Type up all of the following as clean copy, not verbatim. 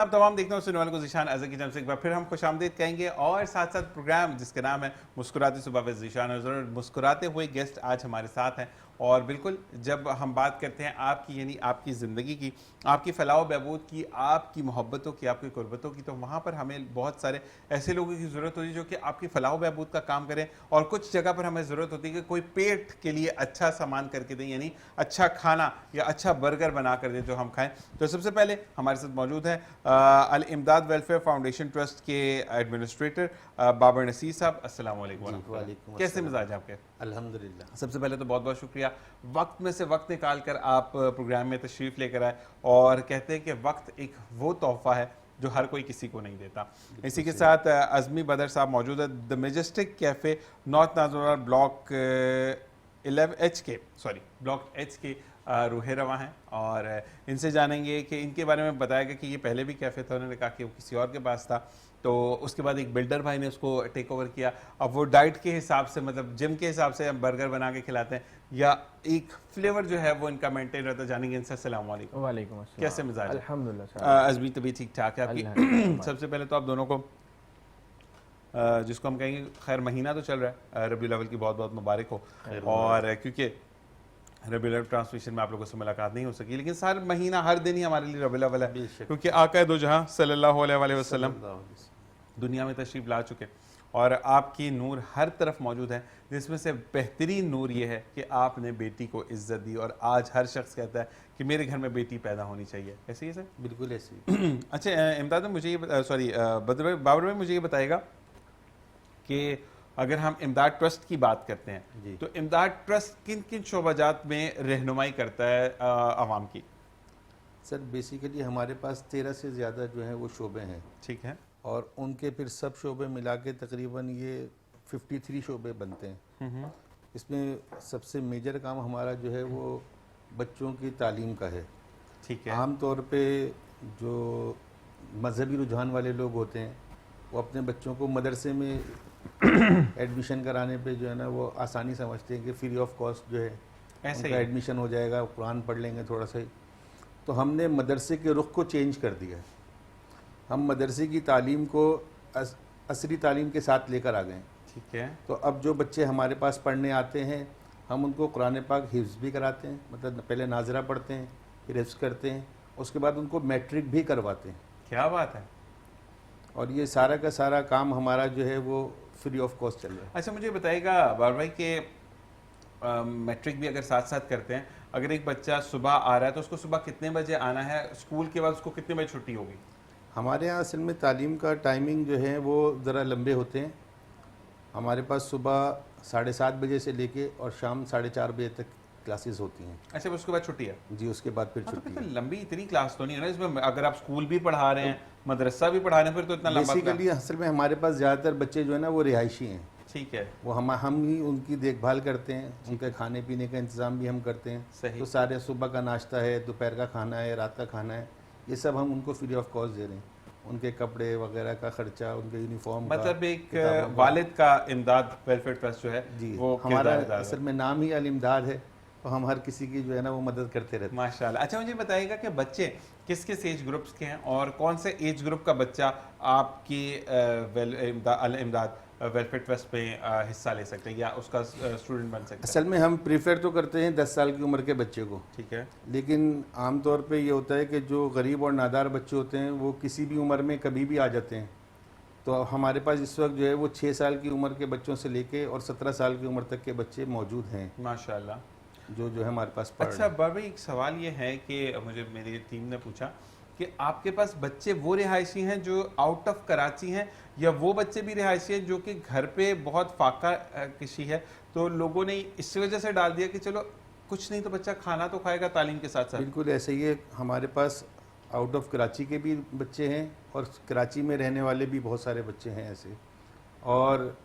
आप तमाम देखने और सुनने वालों को ज़ीशान अज़हर की तरफ से एक बार फिर हम खुशामदीद कहेंगे और साथ साथ प्रोग्राम जिसका नाम है मुस्कुराती सुबह विद ज़ीशान अज़हर। मुस्कुराते हुए गेस्ट आज हमारे साथ हैं और बिल्कुल जब हम बात करते हैं आपकी यानी आपकी ज़िंदगी की, आपकी फ़लाह बहबूद की, आपकी मोहब्बतों की, आपकी कुर्बतों की, तो वहाँ पर हमें बहुत सारे ऐसे लोगों की ज़रूरत होती है जो कि आपकी फ़लाह बहबूद का काम करें। और कुछ जगह पर हमें ज़रूरत होती है कि कोई पेट के लिए अच्छा सामान करके दें, यानी अच्छा खाना या अच्छा बर्गर बना कर दें जो हम खाएँ। तो सबसे पहले हमारे साथ मौजूद हैं अल इमदाद वेलफेयर फाउंडेशन ट्रस्ट के एडमिनिस्ट्रेटर बाबर नसीर साहब। अस्सलाम वालेकुम। वालेकुम कैसे अस्सलाम। मिजाज आपके? अल्हम्दुलिल्लाह। सबसे पहले तो बहुत बहुत शुक्रिया, वक्त में से वक्त निकाल कर आप प्रोग्राम में तशरीफ़ लेकर आए। और कहते हैं कि वक्त एक वो तोहफ़ा है जो हर कोई किसी को नहीं देता। इसी के साथ अज़मी बदर साहब मौजूद है, द मेजेस्टिक कैफ़े नॉर्थ नाज़ुरा ब्लॉक 11H के रूहे रवा हैं। और इनसे जानेंगे कि इनके बारे में बताया गया कि ये पहले भी कैफ़े था, उन्होंने कहा कि वो किसी और के पास था, तो उसके बाद एक बिल्डर भाई ने उसको टेक ओवर किया। अब वो डाइट के हिसाब से, मतलब जिम के हिसाब से हम बर्गर बना के खिलाते हैं या एक फ्लेवर जो है वो इनका मेंटेन रहता है। जानेंगे इनसे। अस्सलाम वालेकुम। वालेकुम अस्सलाम। कैसे मिजाज है? अल्हम्दुलिल्लाह। अज़मी तबीयत ठीक ठाक है आपकी? सबसे पहले तो आप दोनों को जिसको हम कहेंगे खैर महीना तो चल रहा है, रबीउल अव्वल की बहुत बहुत मुबारक हो। और क्योंकि रबीउल अव्वल ट्रांसमिशन में आप लोगों से मुलाकात नहीं हो सकी, लेकिन हर महीना हर दिन ही हमारे लिए रबीउल अव्वल है, क्योंकि आका दो जहां सल्लल्लाहु अलैहि वसल्लम दुनिया में तशरीफ़ ला चुके और आपकी नूर हर तरफ मौजूद है, जिसमें से बेहतरीन नूर ये है कि आपने बेटी को इज्जत दी और आज हर शख्स कहता है कि मेरे घर में बेटी पैदा होनी चाहिए। ऐसे ही सर? बिल्कुल ऐसे ही। अच्छा इमदाद में मुझे ये सॉरी बाबर में मुझे ये बताएगा कि अगर हम इमदाद ट्रस्ट की बात करते हैं तो इमदाद ट्रस्ट किन किन शोबाजात में रहनुमाई करता है आवाम की? सर बेसिकली हमारे पास 13 से ज़्यादा जो है वो शोबे हैं। ठीक है। और उनके फिर सब शोबे मिला के तकरीबन ये 53 शोबे बनते हैं। इसमें सबसे मेजर काम हमारा जो है वो बच्चों की तालीम का है। ठीक है। आम तौर पे जो मजहबी रुझान वाले लोग होते हैं वो अपने बच्चों को मदरसे में एडमिशन कराने पे जो है ना वो आसानी समझते हैं कि फ्री ऑफ कॉस्ट जो है उनका एडमिशन हो जाएगा, कुरान पढ़ लेंगे थोड़ा सा ही। तो हमने मदरसे के रुख को चेंज कर दिया है। हम मदरसे की तालीम को असरी तालीम के साथ लेकर आ गए। ठीक है। तो अब जो बच्चे हमारे पास पढ़ने आते हैं हम उनको कुरान पाक हिफ्ज़ भी कराते हैं, मतलब पहले नाजरा पढ़ते हैं फिर हिफ्ज़ करते हैं, उसके बाद उनको मैट्रिक भी करवाते हैं। क्या बात है। और ये सारा का सारा काम हमारा जो है वो फ्री ऑफ कॉस्ट चल रहा है। अच्छा मुझे बताइएगा बाबर भाई के मैट्रिक भी अगर साथ साथ करते हैं, अगर एक बच्चा सुबह आ रहा है तो उसको सुबह कितने बजे आना है, स्कूल के बाद उसको कितने बजे छुट्टी होगी? हमारे यहाँ असल में तालीम का टाइमिंग जो है वो ज़रा लंबे होते हैं। हमारे पास सुबह 7:30 बजे से लेके और शाम 4:30 बजे तक क्लासेस होती हैं। अच्छा उसके बाद छुट्टी है? जी उसके बाद फिर छुट्टी है। लंबी इतनी क्लास तो नहीं है ना इसमें, अगर आप स्कूल भी पढ़ा रहे हैं मदरसा भी पढ़ा रहे हैं फिर तो इतना लंबा। बेसिकली असल में हमारे पास ज़्यादातर बच्चे जो है ना वो रिहायशी हैं। ठीक है। वो हम ही उनकी देखभाल करते हैं, उनके खाने पीने का इंतज़ाम भी हम करते हैं। सही। तो सारे सुबह का नाश्ता है, दोपहर का खाना है, रात का खाना है, ये सब हम उनको फ्री ऑफ कॉस्ट दे रहे हैं। उनके कपड़े वगैरह का खर्चा, उनके यूनिफॉर्म, मतलब एक वालिद का इमदाद वेलफेयर ट्रस्ट जो है जी वो हमारा असल में नाम ही अल इमदाद है, तो हम हर किसी की जो है ना वो मदद करते रहते हैं। माशाल्लाह। अच्छा मुझे बताइएगा कि बच्चे किस किस एज ग्रुप्स के हैं और कौन से एज ग्रुप का बच्चा आपकी अल इमदाद वेलफेयर ट्रस्ट में हिस्सा ले सकते हैं या उसका स्टूडेंट बन सकता है? असल में हम प्रीफर तो करते हैं 10 साल की उम्र के बच्चे को। ठीक है। लेकिन आम तौर पे ये होता है कि जो गरीब और नादार बच्चे होते हैं वो किसी भी उम्र में कभी भी आ जाते हैं। तो हमारे पास इस वक्त जो है वो 6 साल की उम्र के बच्चों से लेके और 17 साल की उम्र तक के बच्चे मौजूद हैं माशाल्लाह, जो है हमारे पास पढ़ रहे हैं। अच्छा बाबा एक सवाल ये है कि मुझे मेरी टीम ने पूछा कि आपके पास बच्चे वो रिहायशी हैं जो आउट ऑफ कराची हैं या वो बच्चे भी रिहायशी हैं जो कि घर पे बहुत फाका किसी है, तो लोगों ने इस वजह से डाल दिया कि चलो कुछ नहीं तो बच्चा खाना तो खाएगा तालीम के साथ साथ? बिल्कुल ऐसे ही है। हमारे पास आउट ऑफ कराची के भी बच्चे हैं और कराची में रहने वाले भी बहुत सारे बच्चे हैं ऐसे। और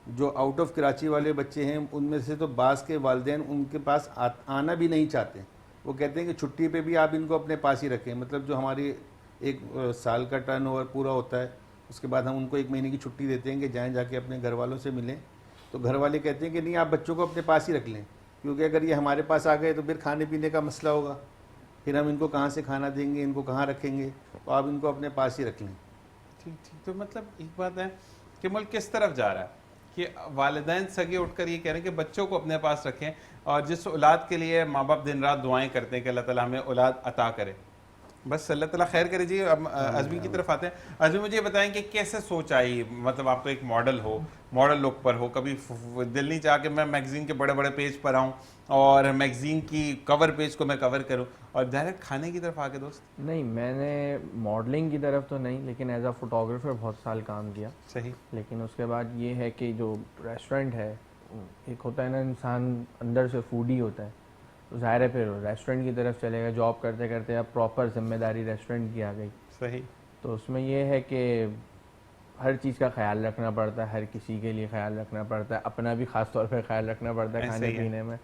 जो आउट ऑफ कराची वाले बच्चे हैं उनमें से तो बाज़ के वालिदैन उनके पास आना भी नहीं चाहते। वो कहते हैं कि छुट्टी पे भी आप इनको अपने पास ही रखें। मतलब जो हमारी एक साल का टर्नओवर पूरा होता है उसके बाद हम उनको 1 महीने की छुट्टी देते हैं कि जाएँ जाके अपने घर वालों से मिलें। तो घर वाले कहते हैं कि नहीं आप बच्चों को अपने पास ही रख लें, क्योंकि अगर ये हमारे पास आ गए तो फिर खाने पीने का मसला होगा। फिर हम इनको कहाँ से खाना देंगे, इनको कहाँ रखेंगे, तो आप इनको अपने पास ही रख लें। ठीक ठीक। तो मतलब एक बात है कि मुल्क किस तरफ जा रहा है कि वालिदैन सगे उठकर ये कह रहे हैं कि बच्चों को अपने पास रखें, और जिस औलाद के लिए माँ बाप दिन रात दुआएं करते हैं कि अल्लाह ताला हमें औलाद अता करे, बस अल्लाह ताला खैर करे जी। अब अज़मी की तरफ आते हैं। अज़मी मुझे ये बताएं कि कैसे सोच आई, मतलब आप तो एक मॉडल हो, मॉडल लुक पर हो, कभी दिल नहीं चाहा कि मैं मैगज़ीन के बड़े बड़े पेज पर आऊँ और मैगज़ीन की कवर पेज को मैं कवर करूँ और डायरेक्ट खाने की तरफ आके दोस्त? नहीं, मैंने मॉडलिंग की तरफ तो नहीं, लेकिन एज अ फोटोग्राफर बहुत साल काम किया। सही। लेकिन उसके बाद ये है कि जो रेस्टोरेंट है, एक होता है ना इंसान अंदर से फूडी होता है, तो ज़ाहिर है फिर रेस्टोरेंट की तरफ चलेगा। जॉब करते करते अब प्रॉपर जिम्मेदारी रेस्टोरेंट की आ गई। सही। तो उसमें ये है कि हर चीज़ का ख्याल रखना पड़ता है, हर किसी के लिए ख्याल रखना पड़ता है, अपना भी खास तौर पे ख्याल रखना पड़ता है खाने पीने में।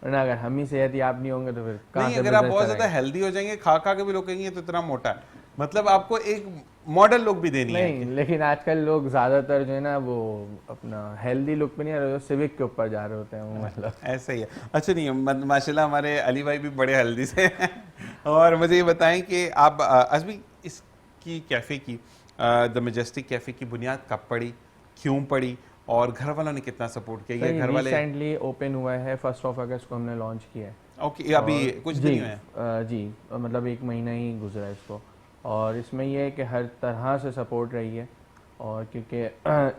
वरना अगर हम ही सेहतियाब नहीं होंगे तो फिर कहाँ से? अगर आप बहुत ज़्यादा हेल्दी हो जाएंगे, खा खा के भी लोग कहेंगे तो इतना मोटा है, मतलब आपको एक मॉडल लुक भी देनी है। नहीं, लेकिन आजकल लोग ज़्यादातर जो है ना वो अपना हेल्दी लुक पे नहीं आ रहे, सिविक के ऊपर जा रहे होते हैं वो, मतलब ऐसा ही है। अच्छा नहीं, माशाल्लाह हमारे अली भाई भी बड़े हेल्दी से हैं। और मुझे ये बताएं कि आप अज़मी इसकी कैफ़े की, द मैजेस्टिक कैफ़े की बुनियाद कब पड़ी, क्यों पड़ी, और घर वालों ने कितना सपोर्ट किया? ये घर वाले रिसेंटली ओपन हुआ है, 1 अगस्त को हमने लॉन्च किया है। ओके, अभी कुछ दिन हुए हैं? जी, मतलब 1 महीना ही गुजरा इसको। और इसमें यह है कि हर तरह से सपोर्ट रही है, और क्योंकि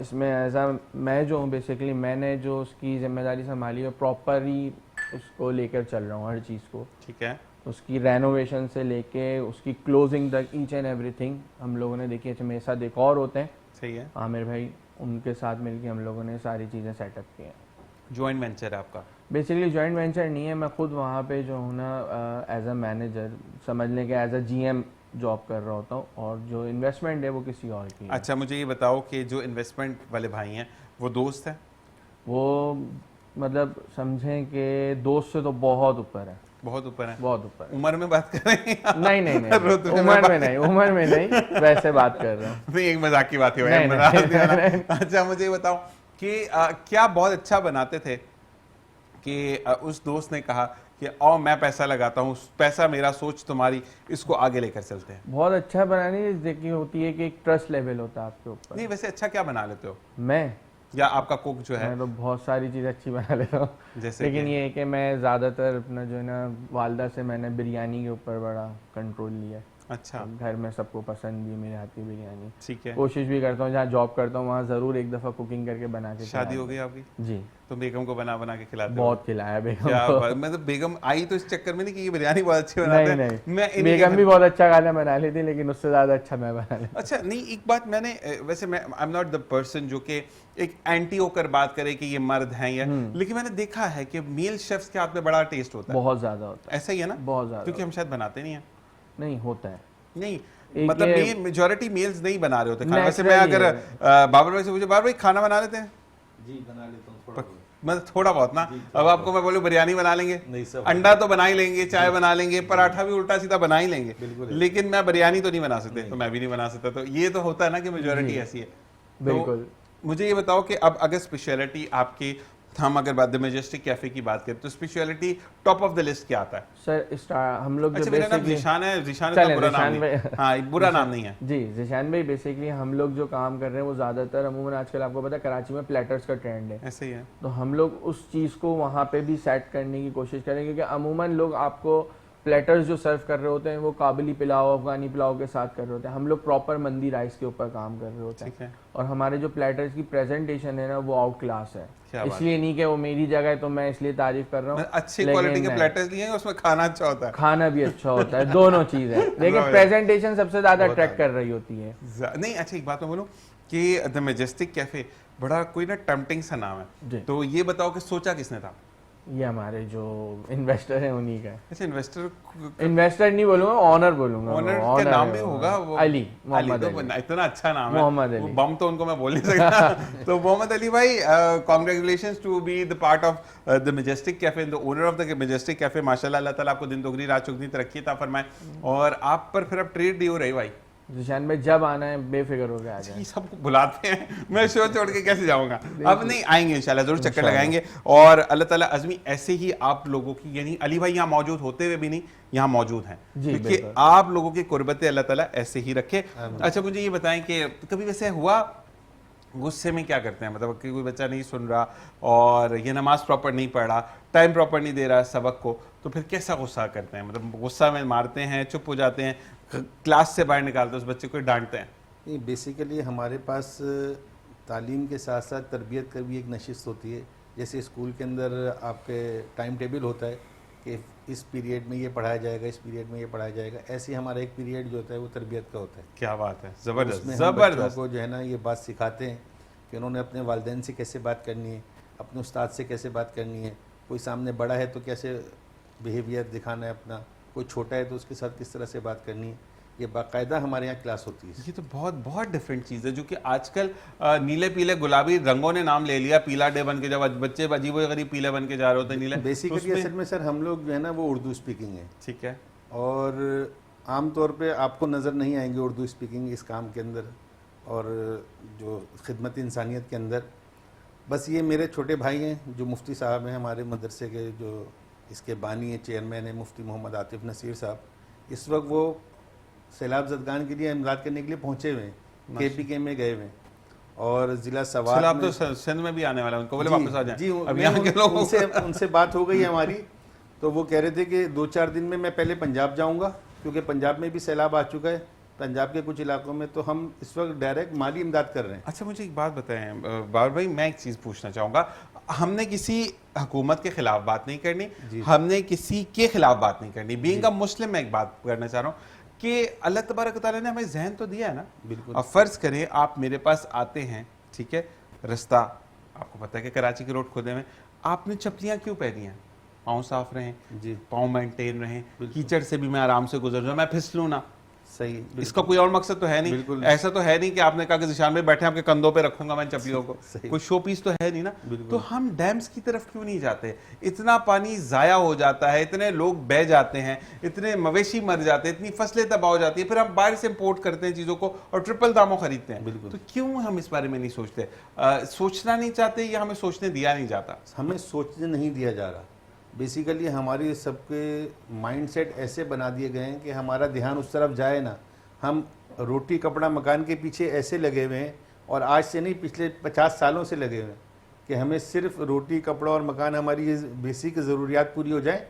इसमें एज आ मैं जो हूँ बेसिकली, मैंने जो उसकी जिम्मेदारी संभाली है प्रॉपर ही उसको लेकर चल रहा हूँ हर चीज़ को। ठीक है। उसकी रेनोवेशन से लेके उसकी क्लोजिंग तक, ईच एंड एवरीथिंग हम लोगों ने देखी है। मेरे साथ एक और होते हैं, सही है, आमिर भाई, उनके साथ मिलके हम लोगों ने सारी चीज़ें सेटअप की हैं। जॉइंट वेंचर है आपका? बेसिकली जॉइंट वेंचर नहीं है, मैं खुद वहाँ पे जो हूँ ना एज अ मैनेजर, समझ लें कि एज अ GM जॉब कर रहा होता हूँ, और जो इन्वेस्टमेंट है वो किसी और की है। अच्छा, मुझे ये बताओ कि जो इन्वेस्टमेंट वाले भाई हैं वो दोस्त हैं? वो मतलब समझें कि दोस्त से तो बहुत ऊपर है। बहुत ऊपर है? बहुत ऊपर। उम्र में बात कर रहे हैं? नहीं नहीं नहीं, उम्र में नहीं, वैसे बात कर रहा हूँ। नहीं, एक मजाक की बात है। अच्छा मुझे ये बताओ कि क्या बहुत अच्छा बनाते थे कि उस दोस्त ने कहा कि आओ मैं पैसा लगाता हूँ, पैसा मेरा, सोच तुम्हारी, इसको आगे लेकर चलते हैं? बहुत अच्छा बनाने देखी होती है कि एक ट्रस्ट लेवल होता है आपके ऊपर। नहीं, वैसे अच्छा क्या बना लेते हो? मैं या आपका कुक जो है? मैं तो बहुत सारी चीज़ अच्छी बना लेता हूँ, लेकिन ये है कि मैं ज़्यादातर अपना जो है ना वालदा से मैंने बिरयानी के ऊपर बड़ा कंट्रोल लिया। अच्छा। घर में सबको पसंद भी मेरे हाथ की बिरयानी। ठीक है। कोशिश भी करता हूँ जहाँ जॉब करता हूँ वहाँ ज़रूर एक दफ़ा कुकिंग करके बना के। शादी हो गई आपकी? जी। तो बेगम को बना बना के खिलाते हो? बहुत खिलाया बेगम क्या को। मतलब बेगम आई तो इस चक्कर में नहीं कि ये बिरयानी बहुत अच्छी बनाते हैं? नहीं, मैं बेगम भी बहुत अच्छा खाना बना लेती, लेकिन उससे ज़्यादा अच्छा मैं बना लेता। अच्छा नहीं, एक बात मैंने, वैसे मैं I am not the person जो कि एक एंटी होकर बात करे कि ये मर्द हैं या, लेकिन मैंने देखा है कि मेल शेफ्स के हाथ में बड़ा टेस्ट होता है। बहुत ज़्यादा होता है। ऐसा ही है ना? बहुत ज़्यादा। क्योंकि हम शायद बनाते नहीं हैं। नहीं, होता है। नहीं मतलब मेजॉरिटी मेल्स नहीं बना रहे होते खाना। वैसे मैं अगर बाबर भाई से पूछूं, बाबर भाई खाना बना लेते हैं? जी बना लेता हूँ थोड़ा बहुत। मतलब थोड़ा बहुत ना। अब आपको मैं बोलूं बिरयानी बना लेंगे? नहीं, सब अंडा तो बना ही लेंगे, चाय बना लेंगे, पराठा भी उल्टा सीधा बना ही लेंगे, बिल्कुल। लेकिन मैं बिरयानी तो नहीं बना सकते, तो मैं भी नहीं बना सकता। तो ये तो होता है ना कि मेजॉरिटी ऐसी है। बिल्कुल। मुझे ये बताओ कि अब अगर स्पेशलिटी आपकी, हम अगर बात द मैजेस्टिक कैफे की बात करें तो speciality top of the list क्या आता है? सर हम लोग अच्छा, मेरा नाम ज़ीशान है। ज़ीशान इतना बुरा नाम नहीं। हाँ, बुरा नाम नहीं है जी। ज़ीशान भाई, बेसिकली हम लोग जो काम कर रहे हैं वो ज़्यादातर अमूमन आजकल आपको पता है कराची में प्लेटर्स का ट्रेंड है। ऐसे ही है। तो हम लोग उस चीज़ को वहाँ पे भी सेट करने की कोशिश करेंगे कि अमूमन लोग आपको प्लेटर्स जो सर्व कर रहे होते हैं वो काबुली पुलाव, अफगानी पुलाव के साथ कर रहे होते हैं। हम लोग प्रॉपर मंदी राइस के ऊपर काम कर रहे होते हैं, और हमारे जो प्लेटर्स की प्रेजेंटेशन है ना वो आउट क्लास है। इसलिए नहीं कि वो मेरी जगह है तो मैं इसलिए तारीफ कर रहा हूँ। अच्छी क्वालिटी के प्लेटर्स लिए हैं, उसमें खाना अच्छा होता है, खाना भी अच्छा होता है, दोनों चीज़ है, लेकिन प्रेजेंटेशन सबसे ज़्यादा अट्रैक्ट कर रही होती है। नहीं अच्छा, एक बात मैं बोलूँ कि द मैजेस्टिक कैफे बड़ा कोई ना टेम्पटिंग सा नाम है, तो ये बताओ कि सोचा किसने था? ये हमारे जो इन्वेस्टर हैं उन्हीं का। अच्छा, इन्वेस्टर नहीं बोलूंगा, ऑनर बोलूंगा। ऑनर का नाम भी होगा वो? अली, मोहम्मद अली। तो इतना अच्छा नाम है, मोहम्मद अली। बम तो उनको मैं बोल नहीं सकता। तो मोहम्मद अली भाई, congratulations to be the part of the majestic cafe, the owner of the majestic cafe. माशाल्लाह, अल्लाह ताला आपको दिन दोगुनी रात चौगुनी तरक्की अता फरमाए। और आप पर फिर अब ट्रेड डी हो रही भाई? जिशान भाई जब आना है बेफिक्र हो गया आ जाए। ये सबको बुलाते हैं, मैं शो छोड़ के कैसे जाऊंगा? अब नहीं आएंगे इंशाल्लाह, जरूर चक्कर लगाएंगे। और अल्लाह ताला अज़मी ऐसे ही आप लोगों की, यानी अली भाई यहाँ मौजूद होते हुए भी नहीं यहाँ मौजूद हैं, क्योंकि आप लोगों की कुर्बतें अल्लाह ताला ऐसे ही रखे। अच्छा मुझे ये बताएं कि कभी वैसे हुआ गुस्से में क्या करते हैं, मतलब कि कोई बच्चा नहीं सुन रहा और ये नमाज प्रॉपर नहीं पढ़ रहा, टाइम प्रॉपर नहीं दे रहा सबक को, तो फिर कैसा गुस्सा करते हैं? मतलब गुस्सा में मारते हैं, चुप हो जाते हैं, क्लास से बाहर निकालते हैं, उस बच्चे को डांटते हैं? नहीं, बेसिकली हमारे पास तालीम के साथ साथ तरबियत का भी एक नशिस्त होती है। जैसे स्कूल के अंदर आपके टाइम टेबल होता है कि इस पीरियड में ये पढ़ाया जाएगा, इस पीरियड में ये पढ़ाया जाएगा। ऐसे ही हमारा एक पीरियड जो होता है वो तरबियत का होता है। क्या बात है, ज़बरदस्त उसमें हम ज़बरदस्त। बच्चों को जो है ना ये बात सिखाते हैं कि उन्होंने अपने वालिदैन से कैसे बात करनी है, अपने उस्ताद से कैसे बात करनी है, कोई सामने बड़ा है तो कैसे बिहेवियर दिखाना है अपना, कोई छोटा है तो उसके साथ किस तरह से बात करनी है। ये बाकायदा हमारे यहाँ क्लास होती है। ये तो बहुत बहुत डिफरेंट चीज़ है, जो कि आजकल नीले पीले गुलाबी रंगों ने नाम ले लिया। पीला डे बन के जब बच्चे अजीब गरीब पीले बन के जा रहे होते हैं नीले, बेसिकली असल में सर हम लोग जो है ना वो उर्दू स्पीकिंग है, ठीक है, और आम तौर पे आपको नज़र नहीं आएंगे उर्दू स्पीकिंग इस काम के अंदर और जो खिदमत इंसानियत के अंदर। बस ये मेरे छोटे भाई हैं जो मुफ्ती साहब हैं हमारे मदरसे के, जो इसके बानी है, चेयरमैन है मुफ्ती मोहम्मद आतिफ नसीर साहब। इस वक्त वो सैलाब ज़दगान के लिए इमदाद करने के लिए पहुँचे हुए हैं, KPK में गए हुए हैं, और ज़िला सवाब तो सिंध में भी आने वाला है, उनको बोले वापस आ जाएं। जी, अब यहाँ के लोग उनसे बात हो गई हमारी, तो वो कह रहे थे कि 2-4 दिन में मैं पहले पंजाब जाऊंगा, क्योंकि पंजाब में भी सैलाब आ चुका है, पंजाब के कुछ इलाकों में, तो हम इस वक्त डायरेक्ट माली इमदाद कर रहे हैं। अच्छा मुझे एक बात बताएं बाबर भाई, मैं एक चीज़ पूछना चाहूँगा। हमने किसी हुकूमत के खिलाफ बात नहीं करनी, हमने किसी के खिलाफ बात नहीं करनी। बीइंग अ मुस्लिम मैं एक बात करना चाह रहा हूँ कि अल्लाह तबारक तआला ने हमें जहन तो दिया है ना। बिल्कुल। अब फ़र्ज़ करें आप मेरे पास आते हैं, ठीक है, रास्ता आपको पता है कि कराची के रोड खुदे में, आपने चप्पलियाँ क्यों पहनी हैं? पाँव साफ रहें जी, पाँव मेंटेन रहें, कीचड़ से भी मैं आराम से गुजर जाऊँ, मैं फिसलूँ ना। सही, इसका कोई और मकसद तो है नहीं। ऐसा तो है नहीं कि आपने कहा कि जिशान में बैठे आपके कंधों पे रखूंगा मैं चप्पलियों को, कोई शो पीस तो है नहीं ना। तो हम डैम्स की तरफ क्यों नहीं जाते? इतना पानी जाया हो जाता है, इतने लोग बह जाते हैं, इतने मवेशी मर जाते हैं, इतनी फसलें तबाह हो जाती है, फिर हम बाहर से इंपोर्ट करते हैं चीज़ों को और ट्रिपल दामों खरीदते हैं। तो क्यों हम इस बारे में नहीं सोचते? सोचना नहीं चाहते या हमें सोचने दिया नहीं जाता? हमें सोचने नहीं दिया जा रहा। बेसिकली हमारी सबके माइंडसेट ऐसे बना दिए गए हैं कि हमारा ध्यान उस तरफ जाए ना। हम रोटी कपड़ा मकान के पीछे ऐसे लगे हुए हैं, और आज से नहीं पिछले 50 सालों से लगे हुए हैं कि हमें सिर्फ रोटी कपड़ा और मकान, हमारी ये बेसिक ज़रूरियात पूरी हो जाए,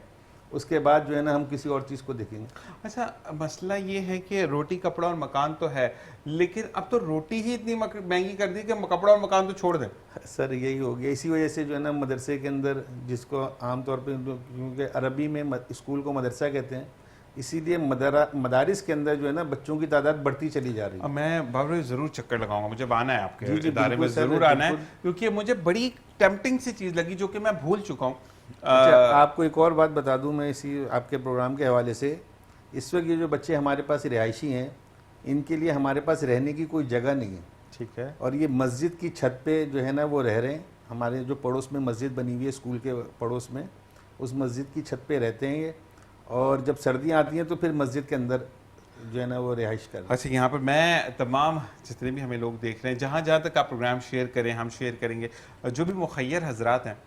उसके बाद जो है ना हम किसी और चीज़ को देखेंगे। अच्छा मसला ये है कि रोटी कपड़ा और मकान तो है, लेकिन अब तो रोटी ही इतनी महंगी कर दी कि कपड़ा और मकान तो छोड़ दें। सर यही हो गया, इसी वजह से जो है ना मदरसे के अंदर, जिसको आमतौर पर क्योंकि अरबी में स्कूल को मदरसा कहते हैं, इसीलिए मदारिस के अंदर जो है ना बच्चों की तादाद बढ़ती चली जा रही है। मैं बाबर ज़रूर चक्कर लगाऊंगा, मुझे आना है आपके इदारे में, ज़रूर आना है, क्योंकि मुझे बड़ी टेम्पटिंग सी चीज़ लगी जो कि मैं भूल चुका हूँ। अच्छा, आपको एक और बात बता दूं मैं इसी आपके प्रोग्राम के हवाले से। इस वक्त ये जो बच्चे हमारे पास रिहायशी हैं, इनके लिए हमारे पास रहने की कोई जगह नहीं है, ठीक है, और ये मस्जिद की छत पे जो है ना वो रह रहे हैं। हमारे जो पड़ोस में मस्जिद बनी हुई है स्कूल के पड़ोस में, उस मस्जिद की छत पे रहते हैं ये, और जब सर्दियाँ आती हैं तो फिर मस्जिद के अंदर जो है ना वो रिहाइश कर। अच्छा, यहाँ पर मैं तमाम जितने भी हमें लोग देख रहे हैं, जहाँ जहाँ तक आप प्रोग्राम शेयर करें हम शेयर करेंगे, जो भी मुखय्यर हजरात हैं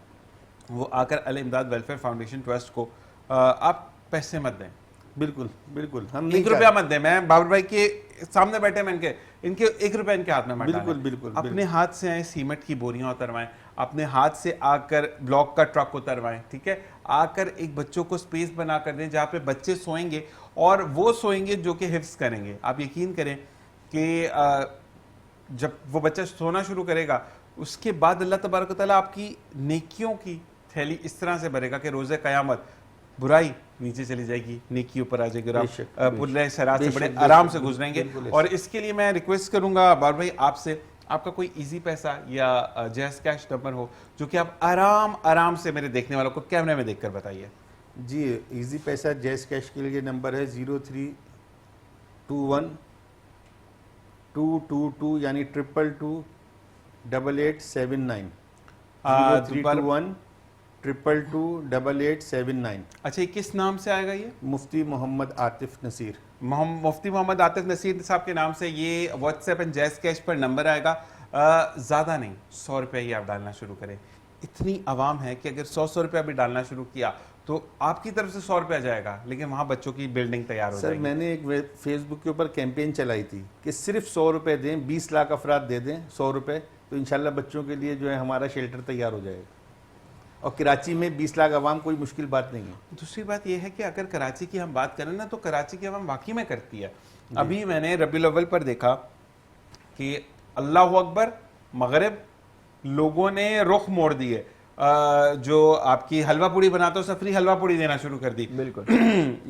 वो आकर अल इमदाद वेलफेयर फाउंडेशन ट्रस्ट को आप पैसे मत दें। बिल्कुल बिल्कुल, हम 1 रुपया मत दें। मैं बाबर भाई के सामने बैठे, मैं इनके 1 रुपया इनके हाथ में मत डालें। बिल्कुल बिल्कुल, अपने हाथ से आए सीमेंट की बोरियां उतरवाएं, अपने हाथ से आकर ब्लॉक का ट्रक उतरवाएं, ठीक है, आकर एक बच्चों को स्पेस बना कर दें जहाँ पे बच्चे सोएंगे, और वो सोएंगे जो कि हिफ्स करेंगे। आप यकीन करें कि जब वो बच्चा सोना शुरू करेगा उसके बाद अल्लाह तबारक तआला आपकी नेकियों की थैली इस तरह से भरेगा कि रोज़े क़यामत बुराई नीचे चली जाएगी, नेकी ऊपर आ जाएगी, आप बुरे सरात से बड़े आराम से गुजरेंगे। और इसके लिए मैं रिक्वेस्ट करूंगा बाबर भाई आपसे, आपका कोई इजी पैसा या जैज़ कैश नंबर हो जो कि आप आराम से मेरे देखने वालों को कैमरे में देखकर बताइए। जी, इजी पैसा जैज़ कैश के लिए नंबर है 0321 222 यानी 2228879 0321 2228879। अच्छा, ये किस नाम से आएगा? ये मुफ्ती मोहम्मद आतिफ नसीर। मुफ्ती मोहम्मद आतिफ नसीर साहब के नाम से ये व्हाट्सएप एंड जैज़ कैश पर नंबर आएगा। ज़्यादा नहीं, 100 रुपये ही आप डालना शुरू करें। इतनी आवाम है कि अगर 100 रुपया भी डालना शुरू किया तो आपकी तरफ से 100 रुपया जाएगा, लेकिन वहाँ बच्चों की बिल्डिंग तैयार हो सर जाएगी। मैंने एक फेसबुक के ऊपर कैंपेन चलाई थी कि सिर्फ 100 रुपये दें, 20 लाख अफराद दे दें 100 रुपये, तो इंशाल्लाह बच्चों के लिए जो है हमारा शेल्टर तैयार हो जाएगा। और कराची में 20 लाख आवाम कोई मुश्किल बात नहीं है। दूसरी बात यह है कि अगर कराची की हम बात करें ना, तो कराची की आवाम वाकई में करती है। अभी मैंने रबीउल अव्वल पर देखा कि अल्लाह अकबर मगरिब लोगों ने रुख मोड़ दिए। जो आपकी हलवा पूड़ी बनाते हो, सफरी हलवा पूड़ी देना शुरू कर दी। बिल्कुल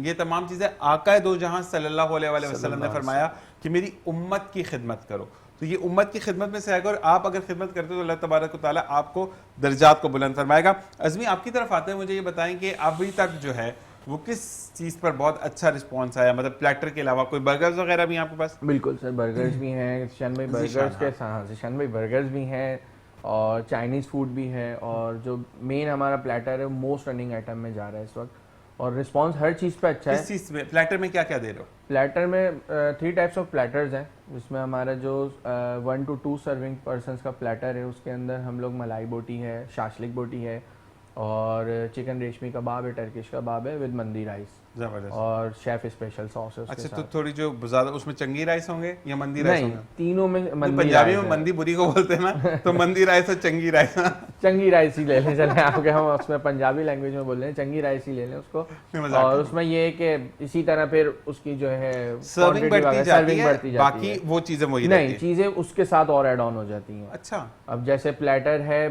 ये तमाम चीजें आका दो जहां सल्लल्लाहु अलैहि वसल्लम ने फरमाया कि मेरी उम्मत की खिदमत करो, तो ये उम्मत की खिदमत में से आएगा। और आप अगर खिदमत करते हो तो अल्लाह तबारक व तआला आपको दर्जात को बुलंद फरमाएगा। अज़मी, आपकी तरफ आते हैं, मुझे ये बताएं कि अभी तक जो है वो किस चीज़ पर बहुत अच्छा रिस्पॉन्स आया, मतलब प्लेटर के अलावा कोई बर्गर्स वगैरह भी आपके पास? बिल्कुल सर, बर्गर्स भी हैं, शन भाई बर्गर्स के साथ जिशान भाई बर्गर्स भी हैं और चाइनीज़ फूड भी है, और जो मेन हमारा प्लेटर है मोस्ट रनिंग आइटम में जा रहा है इस वक्त, और रिस्पांस हर चीज़ पे अच्छा है। किस चीज़ में प्लेटर में क्या क्या दे रहे हो? प्लेटर में 3 टाइप्स ऑफ प्लेटर्स हैं, जिसमें हमारा जो 1 to 2 सर्विंग पर्सनस का प्लेटर है उसके अंदर हम लोग मलाई बोटी है, शाशलिक बोटी है और चिकन रेशमी कबाब है, टर्किश कबाब है विद मंदी राइस जबरदस्त। और शेफ स्पेशल सॉस है उसके अच्छा, तो साथ। थोड़ी जो ज्यादा उसमें चंगी राइस होंगे या मंदी राइस नहीं, होंगे? तीनों में तो मंदी पंजाबी राइस में है। मंदी बुरी को बोलते हैं ना, तो मंदी राइस और चंगी राइस। चंगी राइस ही ले लें, चले आपके हम उसमें पंजाबी लैंग्वेज में बोल रहे हैं, चंगी राइस ही ले लें उसको। मजाक और उसमें ये है कि इसी तरह फिर उसकी जो है सर्विंग quantity बढ़ती वगैरह, जाती serving है, बढ़ती जाती बाकी है। वो चीजें वही नहीं, रहती हैं। चीजें उसके साथ और ऐड ऑन हो जाती हैं। अच्छा, अब जैसे प्लेटर है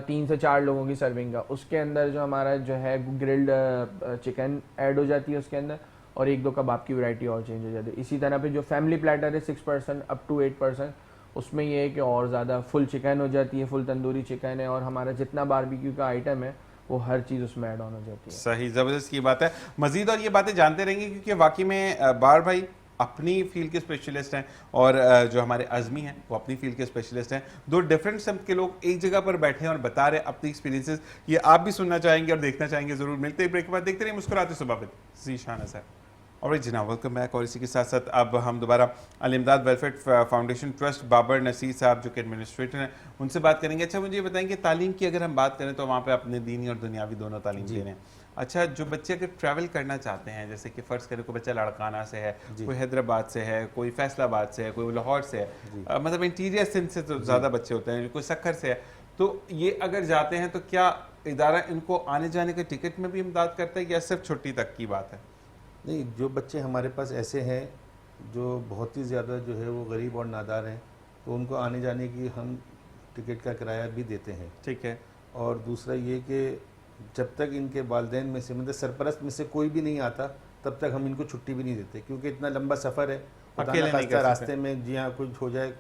3 से 4 लोगों की सर्विंग का, उसके अंदर जो हमारा जो है ग्रिल्ड चिकन ऐड हो जाती है उसके अंदर, और 1-2 कबाब की वैरायटी और चेंज हो जाती है। इसी तरह पे जो फैमिली प्लेटर है 6 पर्सन अप टू 8 पर्सन, उसमें ये है कि और ज़्यादा फुल चिकन हो जाती है, फुल तंदूरी चिकन है, और हमारा जितना बारबेक्यू का आइटम है वो हर चीज़ उसमें ऐड ऑन हो जाती है। सही, जबरदस्त की बात है। मजीद और ये बातें जानते रहेंगे क्योंकि वाकई में बार भाई अपनी फील्ड के स्पेशलिस्ट हैं और जो हमारे अज़मी हैं वो अपनी फील्ड के स्पेशलिस्ट हैं। 2 डिफरेंट सम के लोग एक जगह पर बैठे हैं और बता रहे हैं अपनी एक्सपीरियंसेस। ये आप भी सुनना चाहेंगे और देखना चाहेंगे ज़रूर। मिलते हैं ब्रेक के बाद, देखते रहिए मुस्कुराते सुबह ज़ीशान सर। और जनाब वेलकम बैक। और इसी के साथ साथ अब हम दोबारा Al Imdad welfare foundation trust Babar Nasir साहब जो कि एडमिनिस्ट्रेटर हैं उनसे बात करेंगे। अच्छा, मुझे ये बताएंगे तालीम की अगर हम बात करें तो वहाँ पे अपने दीनी और दुनियावी दोनों तालीम दे रहे हैं। अच्छा, जो बच्चे अगर ट्रैवल करना चाहते हैं, जैसे कि फ़र्ज़ करें कोई बच्चा लाड़काना से है, कोई हैदराबाद से है, कोई फैसलाबाद से है, कोई लाहौर से है, मतलब इंटीरियर सिंध से तो ज़्यादा बच्चे होते हैं, कोई सक्खर से है, तो ये अगर जाते हैं तो क्या इदारा इनको आने जाने के टिकट में भी इमदाद करता है या सिर्फ छुट्टी तक की बात है? नहीं, जो बच्चे हमारे पास ऐसे हैं जो बहुत ही ज़्यादा जो है वो गरीब और नादार हैं, तो उनको आने जाने की हम टिकट का किराया भी देते हैं। ठीक है। और दूसरा ये कि जब तक इनके वालिदैन में से मतलब सरपरस्त में से कोई भी नहीं आता तब तक हम इनको छुट्टी भी नहीं देते, क्योंकि इतना लंबा सफ़र है, अकेले नहीं कर सकते। रास्ते में जी हाँ कुछ हो जाए,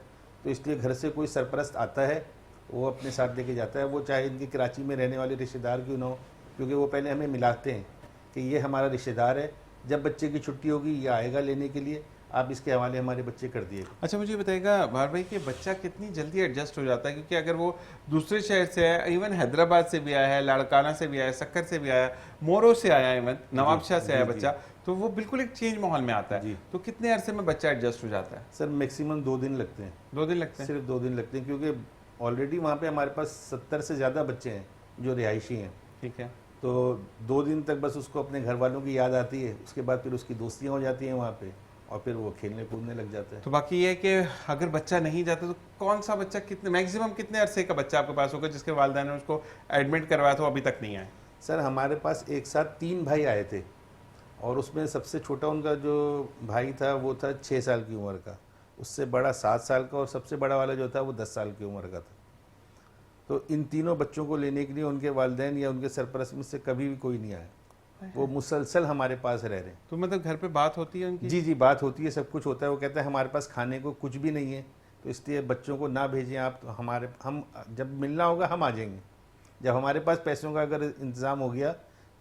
तो इसलिए घर से कोई सरपरस्त आता है वो अपने साथ लेके जाता है, वो चाहे इनके कराची में रहने वाले रिश्तेदार क्यों ना हो, क्योंकि वो पहले हमें मिलाते हैं कि ये हमारा रिश्तेदार है, जब बच्चे की छुट्टी होगी ये आएगा लेने के लिए, आप इसके हवाले हमारे बच्चे कर दिए। अच्छा, मुझे बताइएगा भार भाई कि बच्चा कितनी जल्दी एडजस्ट हो जाता है, क्योंकि अगर वो दूसरे शहर से है, इवन हैदराबाद से भी आया है, लाड़काना से भी आया है, सक्कर से भी आया है, मोरो से आया है, इवन नवाबशाह से आया बच्चा, तो वो बिल्कुल एक चेंज माहौल में आता है। तो कितने अरसे में बच्चा एडजस्ट हो जाता है? सर मैक्सिमम 2 दिन लगते हैं। 2 दिन लगते हैं? सिर्फ 2 दिन लगते हैं, क्योंकि ऑलरेडी वहाँ पे हमारे पास 70 से ज़्यादा बच्चे हैं जो रिहायशी हैं। ठीक है। तो 2 दिन तक बस उसको अपने घर वालों की याद आती है, उसके बाद फिर उसकी दोस्तियाँ हो जाती हैं वहाँ पे, और फिर वो खेलने कूदने लग जाता है। तो बाकी ये है कि अगर बच्चा नहीं जाता तो कौन सा बच्चा कितने मैक्सिमम कितने अरसे का बच्चा आपके पास होगा जिसके वालिदैन ने उसको एडमिट करवाया तो अभी तक नहीं आए? सर हमारे पास एक साथ 3 भाई आए थे, और उसमें सबसे छोटा उनका जो भाई था वो था 6 साल की उम्र का, उससे बड़ा 7 साल का, और सबसे बड़ा वाला जो था वो 10 साल की उम्र का था। तो इन तीनों बच्चों को लेने के लिए उनके वालिदैन या उनके सरपरस्त में से कभी भी कोई नहीं आया, वो मुसलसल हमारे पास रह रहे हैं। तो मतलब घर पे बात होती है उनकी? जी जी, बात होती है, सब कुछ होता है। वो कहता है हमारे पास खाने को कुछ भी नहीं है, तो इसलिए बच्चों को ना भेजें आप, तो हम जब मिलना होगा हम आ जाएंगे, जब हमारे पास पैसों का अगर इंतज़ाम हो गया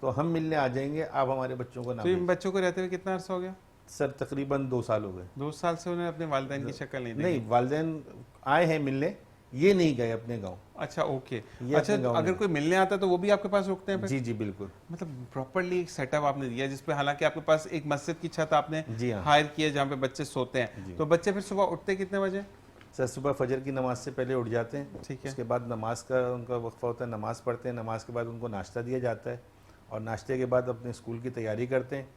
तो हम मिलने आ जाएंगे, आप हमारे बच्चों को ना तो इन भेजें। बच्चों को रहते हुए कितना अर्सा हो गया? सर तकरीबन 2 साल हो गए। 2 साल से उन्हें अपने वालिदैन की शक्ल नहीं देखी? नहीं, वालिदैन आए हैं मिलने, ये नहीं गए अपने गांव। अच्छा ओके। ये अच्छा अपने गाँव अगर में। कोई मिलने आता है तो वो भी आपके पास रुकते हैं फिर? जी जी बिल्कुल। मतलब प्रॉपरली एक सेटअप आपने दिया जिसपे हालांकि आपके पास एक मस्जिद की छत आपने जी हाँ। हायर की है जहाँ पे बच्चे सोते हैं, जी। तो बच्चे फिर सुबह उठते कितने बजे? सर सुबह फजर की नमाज से पहले उठ जाते हैं। ठीक है। उसके बाद नमाज का उनका वक्फा होता है, नमाज पढ़ते हैं, नमाज के बाद उनको नाश्ता दिया जाता है और नाश्ते के बाद अपने स्कूल की तैयारी करते हैं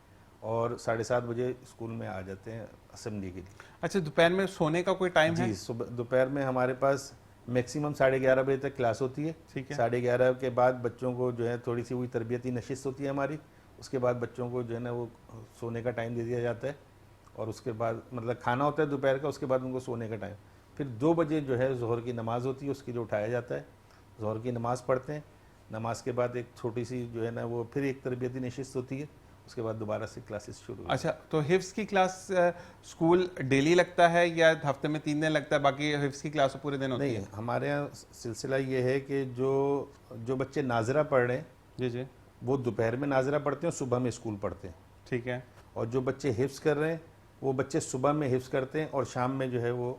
और 7:30 बजे स्कूल में आ जाते हैं असेंबली के लिए। अच्छा दोपहर में सोने का कोई टाइम है? जी, सुबह दोपहर में हमारे पास मैक्सिमम 11:30 बजे तक क्लास होती है। ठीक है। 11:30 के बाद बच्चों को जो है थोड़ी सी हुई तरबियती नशिस्त होती है हमारी। उसके बाद बच्चों को जो है ना वो सोने का टाइम दे दिया जाता है और उसके बाद मतलब खाना होता है दोपहर का, उसके बाद उनको सोने का टाइम। फिर 2 बजे जो है ज़ोहर की नमाज़ होती है, उसके लिए उठाया जाता है, ज़ोहर की नमाज़ पढ़ते हैं। नमाज के बाद एक छोटी सी जो है ना वो फिर एक तरबियती नशिस्त होती है, उसके बाद दोबारा से क्लासेस शुरू होती है। अच्छा तो हिफ्स की क्लास स्कूल डेली लगता है या हफ्ते में 3 दिन लगता है, बाकी हिफ्स की क्लास पूरे दिन होती नहीं, है? हमारे यहाँ सिलसिला ये है कि जो बच्चे नाजरा पढ़ रहे हैं जी जी वो दोपहर में नाजरा पढ़ते हैं और सुबह में स्कूल पढ़ते हैं, ठीक है। और जो बच्चे हिफ्स कर रहे हैं वो बच्चे सुबह में हिफ्स करते हैं और शाम में जो है वो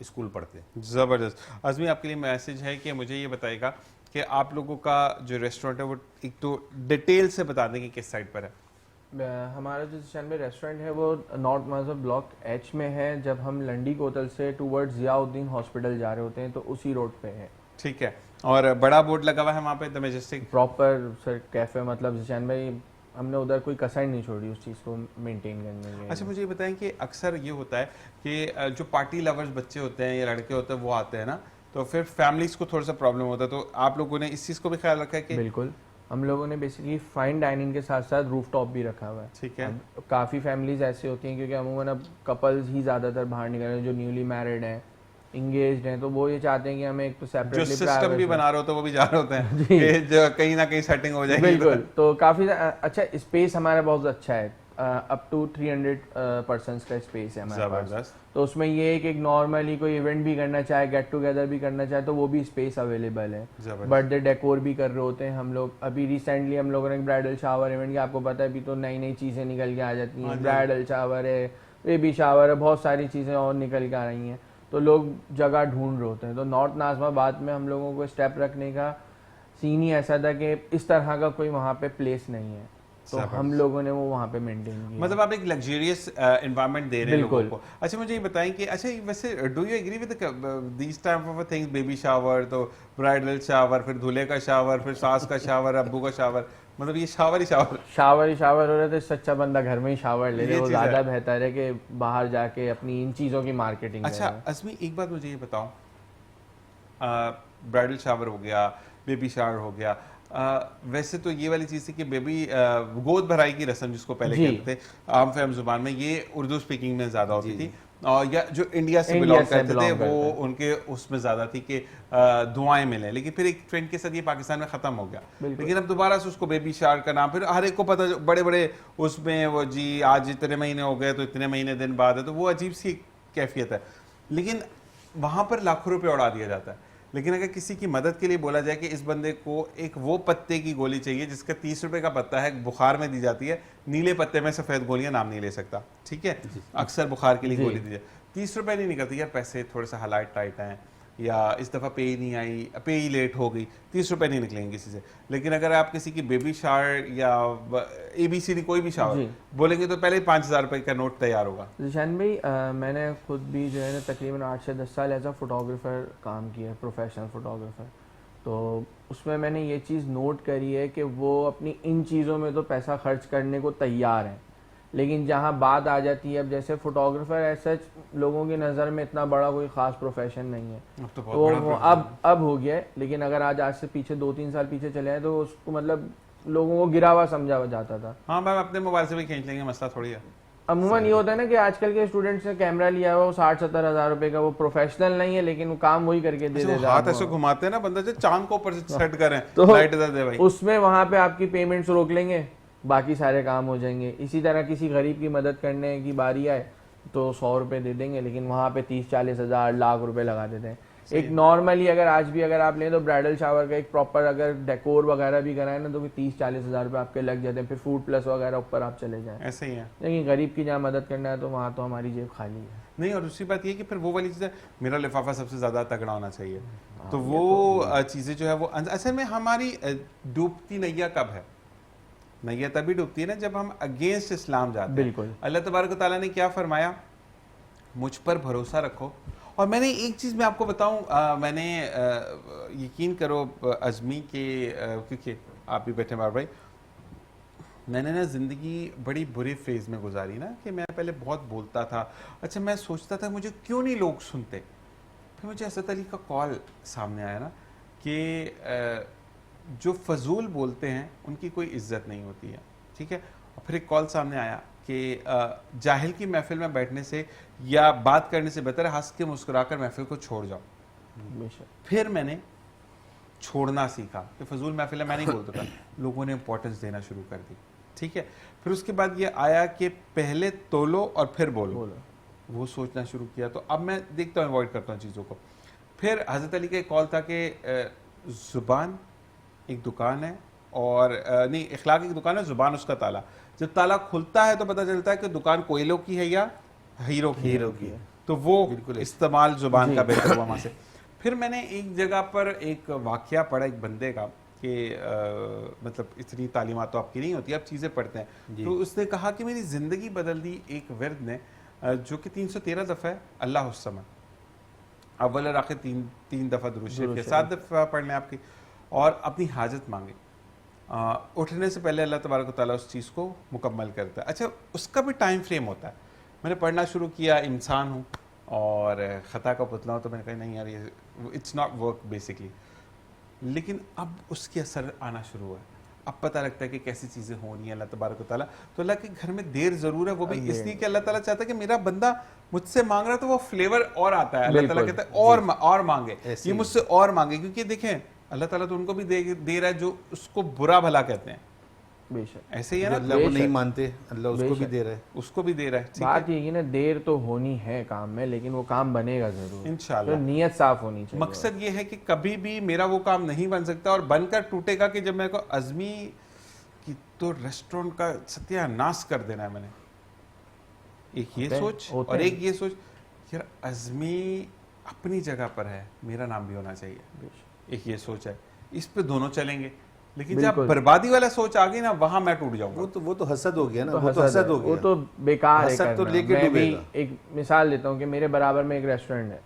स्कूल पढ़ते हैं। ज़बरदस्त। अज़मी आपके लिए मैसेज है कि मुझे ये बताएगा कि आप लोगों का जो रेस्टोरेंट है वो एक तो डिटेल से बता दें कि किस साइड पर है। हमारा जो जिशान में रेस्टोरेंट है वो नॉर्थ माजर ब्लॉक एच में है। जब हम लंडी कोतल से टूवर्ड्स जियाउद्दीन हॉस्पिटल जा रहे होते हैं तो उसी रोड पे है। ठीक है। और बड़ा बोर्ड लगा हुआ है वहाँ पे the majestic? Proper sir cafe, मतलब जिशान भाई हमने उधर कोई कसर नहीं छोड़ी उस चीज़ को मेंटेन करने के लिए। अच्छा मुझे ये बताएं कि अक्सर ये होता है कि जो पार्टी लवर्स बच्चे होते हैं या लड़के होते हैं वो आते हैं ना, तो फिर फैमिलीज को थोड़ा सा प्रॉब्लम होता है, तो आप लोगों ने इस चीज़ को भी ख्याल रखा है कि? बिल्कुल, हम लोगों ने बेसिकली फाइन डाइनिंग के साथ साथ रूफ टॉप भी रखा हुआ है। ठीक है। काफ़ी फैमिलीज ऐसी होती हैं क्योंकि अमूमन अब कपल्स ही ज़्यादातर बाहर निकल रहे हैं जो न्यूली मैरिड हैं, इंगेज्ड हैं, तो वो ये चाहते हैं कि हमें एक तो जो सेपरेटली सिस्टम भी बना रहे हो तो वो भी जा रहे होते हैं कि जो कहीं ना कहीं सेटिंग हो जाएगी। बिल्कुल, तो काफ़ी अच्छा स्पेस हमारा बहुत अच्छा है, अप टू 300 पर्सन्स का स्पेस है हमारे पास। जबरदस्त। तो उसमें ये है कि एक नॉर्मली कोई इवेंट भी करना चाहे, गेट टुगेदर भी करना चाहे तो वो भी स्पेस अवेलेबल है। जबरदस्त। बर्थडे डेकोर भी कर रहे होते हैं हम लोग। अभी रिसेंटली हम लोगों ने एक ब्राइडल शावर इवेंट किया, आपको पता है अभी तो नई नई चीज़ें निकल के आ जाती हैं, ब्राइडल शावर है, बेबी शावर है, बहुत सारी चीज़ें और निकल के आ रही हैं, तो लोग जगह ढूंढ रहे होते हैं। तो नॉर्थ नाज़िमाबाद में हम लोगों को स्टेप रखने का सीन ही ऐसा था कि इस तरह का कोई वहाँ पे प्लेस नहीं है, तो हम लोगों ने वो वहाँ पे मेंटेन किया। मतलब आप एक लग्जरियस एनवायरनमेंट दे रहे हैं लोगों बिल्कुल। को। अच्छा मुझे ये बताएं कि अच्छा वैसे do you agree with these type of things, baby shower, तो ब्राइडल शावर, फिर दूल्हे का शावर, फिर सास का शावर, अब्बू का शावर, मतलब ये शावर ही शावर? शावर ही शावर हो रहे थे, सच्चा बंदा घर में ही शावर ले ले, ये वो चीज़ है। ज़्यादा बेहतर है कि बाहर जाके अपनी इन चीज़ों की मार्केटिंग अच्छा अज़मी एक बात मुझे ये बताओ, ब्राइडल शावर हो गया, बेबी शावर हो गया, वैसे तो ये वाली चीज़ थी कि बेबी गोद भराई की रस्म जिसको पहले जी। कहते थे आम फहम जुबान में, ये उर्दू स्पीकिंग में ज़्यादा होती जी, थी, और या जो इंडिया से इंडिया बिलोंग से करते थे belong वो करते हैं। उनके उसमें ज़्यादा थी कि दुआएं मिलें, लेकिन फिर एक ट्रेंड के साथ ये पाकिस्तान में ख़त्म हो गया। बिल्कुल। लेकिन अब दोबारा से उसको बेबी शावर का नाम, फिर हर एक को पता, बड़े बड़े उसमें वो जी आज इतने महीने हो गए तो इतने महीने दिन बाद है, तो वो अजीब सी कैफियत है। लेकिन वहाँ पर लाखों रुपये उड़ा दिया जाता है। लेकिन अगर किसी की मदद के लिए बोला जाए कि इस बंदे को एक वो पत्ते की गोली चाहिए जिसका 30 रुपए का पत्ता है, बुखार में दी जाती है, नीले पत्ते में सफ़ेद गोलियां, नाम नहीं ले सकता, ठीक है, अक्सर बुखार के लिए गोली दी जाए, 30 रुपए नहीं निकलती यार, पैसे थोड़े से हालात टाइट हैं, या इस दफ़ा पे ही नहीं आई, पे ही लेट हो गई, 30 रुपए नहीं निकलेंगे किसी से। लेकिन अगर आप किसी की बेबी शावर या ABCD कोई भी शावर बोलेंगे तो पहले 5,000 रुपए का नोट तैयार होगा। जिशान भाई, मैंने खुद भी जो है ना तकरीबन 8 से 10 साल एज अ फोटोग्राफर काम किया है, प्रोफेशनल फोटोग्राफर। तो उसमें मैंने ये चीज़ नोट करी है कि वो अपनी इन चीज़ों में तो पैसा खर्च करने को तैयार हैं, लेकिन जहाँ बात आ जाती है, अब जैसे फोटोग्राफर ऐसा लोगों की नज़र में इतना बड़ा कोई ख़ास प्रोफेशन नहीं है, तो वो अब हो गया है। लेकिन अगर आज से पीछे 2-3 साल पीछे चले आए तो उसको मतलब लोगों को गिरा हुआ समझा जाता था। हाँ मैम अपने मोबाइल से भी खींच लेंगे, मसला थोड़ी है। अमूमन ये होता है ना कि आजकल के स्टूडेंट्स ने कैमरा लिया हुआ, वो 60-70 हज़ार रुपए का, वो प्रोफेशनल नहीं है लेकिन वो काम वही करके दे देता हाथ ऐसे घुमाते हैं ना बंदा, जो चांद को ऊपर से सेट करें तो लाइट दे भाई, उसमें वहां पे आपकी पेमेंट्स रोक लेंगे, बाकी सारे काम हो जाएंगे। इसी तरह किसी गरीब की मदद करने की बारी आए तो 100 रुपये दे देंगे, लेकिन वहाँ पे 30-40 हज़ार लाख रुपए लगा देते हैं। एक नॉर्मली अगर आज भी अगर आप लें तो ब्राइडल शावर का एक प्रॉपर अगर डेकोर वगैरह भी कराए ना तो 30-40 हज़ार रुपये आपके लग जाते हैं, फिर फूड प्लस वगैरह ऊपर आप चले जाएं। ऐसे ही है। लेकिन गरीब की जहाँ मदद करना है तो वहाँ तो हमारी जेब खाली है। नहीं, और दूसरी बात ये कि फिर वो वाली चीज़ है, मेरा लिफाफा सबसे ज़्यादा तगड़ा होना चाहिए। तो वो चीज़ें जो है वो असल में हमारी डूबती नैया कब है? नैया तभी डूबती है ना जब हम अगेंस्ट इस्लाम जाते हैं। बिल्कुल। अल्लाह तबारक व तआला ने क्या फरमाया, मुझ पर भरोसा रखो। और मैंने एक चीज़ मैं आपको बताऊं, मैंने यकीन करो अज़मी के क्योंकि आप भी बैठे बार भाई, मैंने ना ज़िंदगी बड़ी बुरी फेज़ में गुजारी ना, कि मैं पहले बहुत बोलता था। अच्छा, मैं सोचता था मुझे क्यों नहीं लोग सुनते। फिर मुझे हज़रत अली का कॉल सामने आया ना कि जो फजूल बोलते हैं उनकी कोई इज्जत नहीं होती है, ठीक है। और फिर एक कॉल सामने आया कि जाहिल की महफिल में बैठने से या बात करने से बेहतर है हंस के मुस्कुराकर महफिल को छोड़ जाओ। फिर मैंने छोड़ना सीखा कि फजूल महफिल है, मैं नहीं बोलता था, लोगों ने इंपॉर्टेंस देना शुरू कर दी, ठीक है। फिर उसके बाद ये आया कि पहले तोलो और फिर बोलो, वो सोचना शुरू किया। तो अब मैं देखता हूँ, अवॉइड करता हूँ चीज़ों को। फिर हज़रत अली का एक कॉल था कि ज़ुबान एक दुकान है और नहीं, इखलाक की दुकान है, ज़ुबान उसका ताला। जब ताला खुलता है तो पता चलता है कि दुकान कोयलों की है या हीरो की है। तो वो बिल्कुल इस्तेमाल ज़ुबान का बेहतर हुआ वहाँ से। फिर मैंने एक जगह पर एक वाक़या पढ़ा एक बंदे का कि मतलब इतनी तालीमात तो आपकी नहीं होती, आप चीज़ें पढ़ते हैं। तो उसने कहा कि मेरी ज़िंदगी बदल दी एक विर्द ने, जो कि 313 दफ़ा है अल्लाह उस्समा, अव्वल और आखिर तीन दफ़ा दुरूद शरीफ के 7 दफ़ा पढ़ने आपकी, और अपनी हाजत मांगे। उठने से पहले अल्लाह तबारक व तआला उस चीज़ को मुकम्मल करता है। अच्छा, उसका भी टाइम फ्रेम होता है। मैंने पढ़ना शुरू किया, इंसान हूँ और ख़ता का पुतला हूँ, तो मैंने कहा नहीं यार ये इट्स नॉट वर्क बेसिकली। लेकिन अब उसके असर आना शुरू हुआ है, अब पता लगता है कि कैसी चीज़ें हो रही हैं अल्लाह तबारक व तआला। तो अल्लाह के घर में देर ज़रूर है, वो भी इसलिए कि अल्लाह ताला चाहता है कि मेरा बंदा मुझसे मांग रहा है तो वो फ्लेवर और आता है। अल्लाह ताला कहता है और मांगे, ये मुझसे और मांगे, क्योंकि देखें अल्लाह ताला तो उनको भी दे रहा है जो उसको बुरा भला कहते हैं। बेशक ऐसे ही है ना, अल्लाह को नहीं मानते, अल्लाह उसको भी दे रहा है, उसको भी दे रहा है। बात ये ना, देर तो होनी है काम में, लेकिन वो काम बनेगा जरूर इंशाल्लाह। तो नीयत साफ होनी चाहिए। मकसद ये है कि कभी भी मेरा वो काम नहीं बन सकता और बनकर टूटेगा कि जब मेरे को अज़मी की तो रेस्टोरेंट का सत्यानाश कर देना है मैंने। एक ये सोच और एक ये सोच, यार अज़मी अपनी जगह पर है, मेरा नाम भी होना चाहिए। एक ये सोच है, इस पे दोनों चलेंगे। लेकिन जब बर्बादी वाला सोच आ गई ना, वहां मैं टूट जाऊंगा। वो तो हसद हो गया ना, वो तो हसद हो गया, वो तो बेकार है करना। तो लेके मैं भी एक मिसाल देता हूँ कि मेरे बराबर में एक रेस्टोरेंट है।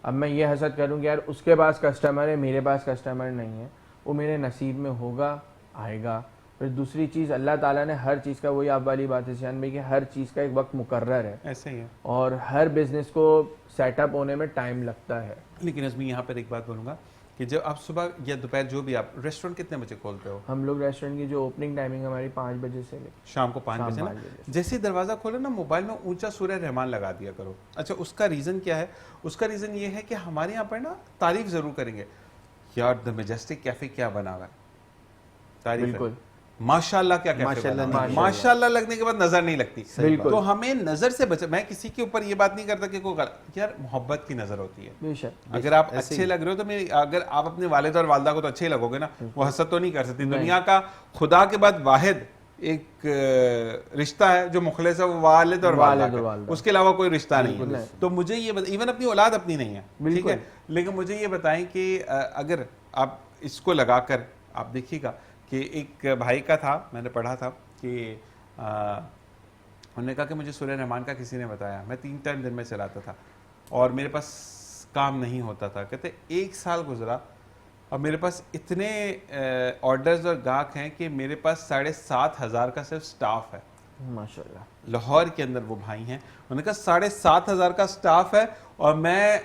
अब मैं ये हसद करूँ कि यार उसके पास कस्टमर है, मेरे पास कस्टमर नहीं है, वो मेरे नसीब में होगा, आएगा। फिर दूसरी चीज़, अल्लाह ताला ने हर चीज़ का, वही आप वाली बात है शान भाई, कि हर चीज़ का एक वक्त मुकर्रर है। ऐसे ही है, और हर बिजनेस को सेटअप होने में टाइम लगता है। लेकिन अज़मी यहाँ पर एक बात बोलूँगा कि जब आप सुबह या दोपहर जो भी, आप रेस्टोरेंट कितने बजे खोलते हो? हम लोग रेस्टोरेंट की जो ओपनिंग टाइमिंग हमारी 5 बजे से शाम को 5 बजे ना, जैसे ही दरवाज़ा खोले ना, मोबाइल में ऊंचा सूर्य रहमान लगा दिया करो। अच्छा, उसका रीज़न क्या है? उसका रीज़न ये है कि हमारे यहाँ पर ना तारीफ ज़रूर करेंगे, यार द मैजेस्टिक कैफ़े क्या बना हुआ है, तारीफ बिल्कुल, माशाल्लाह क्या माशाल्लाह लगने के बाद नजर नहीं लगती। तो हमें नजर से बचा, मैं किसी के ऊपर ये बात नहीं करता कि कोई यार मोहब्बत की नजर होती है। अगर आप अच्छे लग रहे हो तो मेरी, अगर आप अपने वालिद और वालदा को तो अच्छे ही लगोगे ना, वो हसद तो नहीं कर सकती। दुनिया का खुदा के बाद वाहिद एक रिश्ता है जो मुखलिस है, वो वालिद और वालदा, उसके अलावा कोई रिश्ता नहीं है। तो मुझे ये इवन अपनी औलाद अपनी नहीं है, ठीक है, लेकिन मुझे ये बताएं कि अगर आप इसको लगाकर आप देखिएगा कि एक भाई का था, मैंने पढ़ा था कि उन्होंने कहा कि मुझे सूर्य रहमान का किसी ने बताया, मैं 3 टाइम दिन में चलाता था और मेरे पास काम नहीं होता था। कहते 1 साल गुजरा और मेरे पास इतने ऑर्डर्स और गाहक हैं कि मेरे पास 7,500 का सिर्फ स्टाफ है। माशाल्लाह, लाहौर के अंदर वो भाई हैं, उन्होंने कहा 7,500 का स्टाफ है और मैं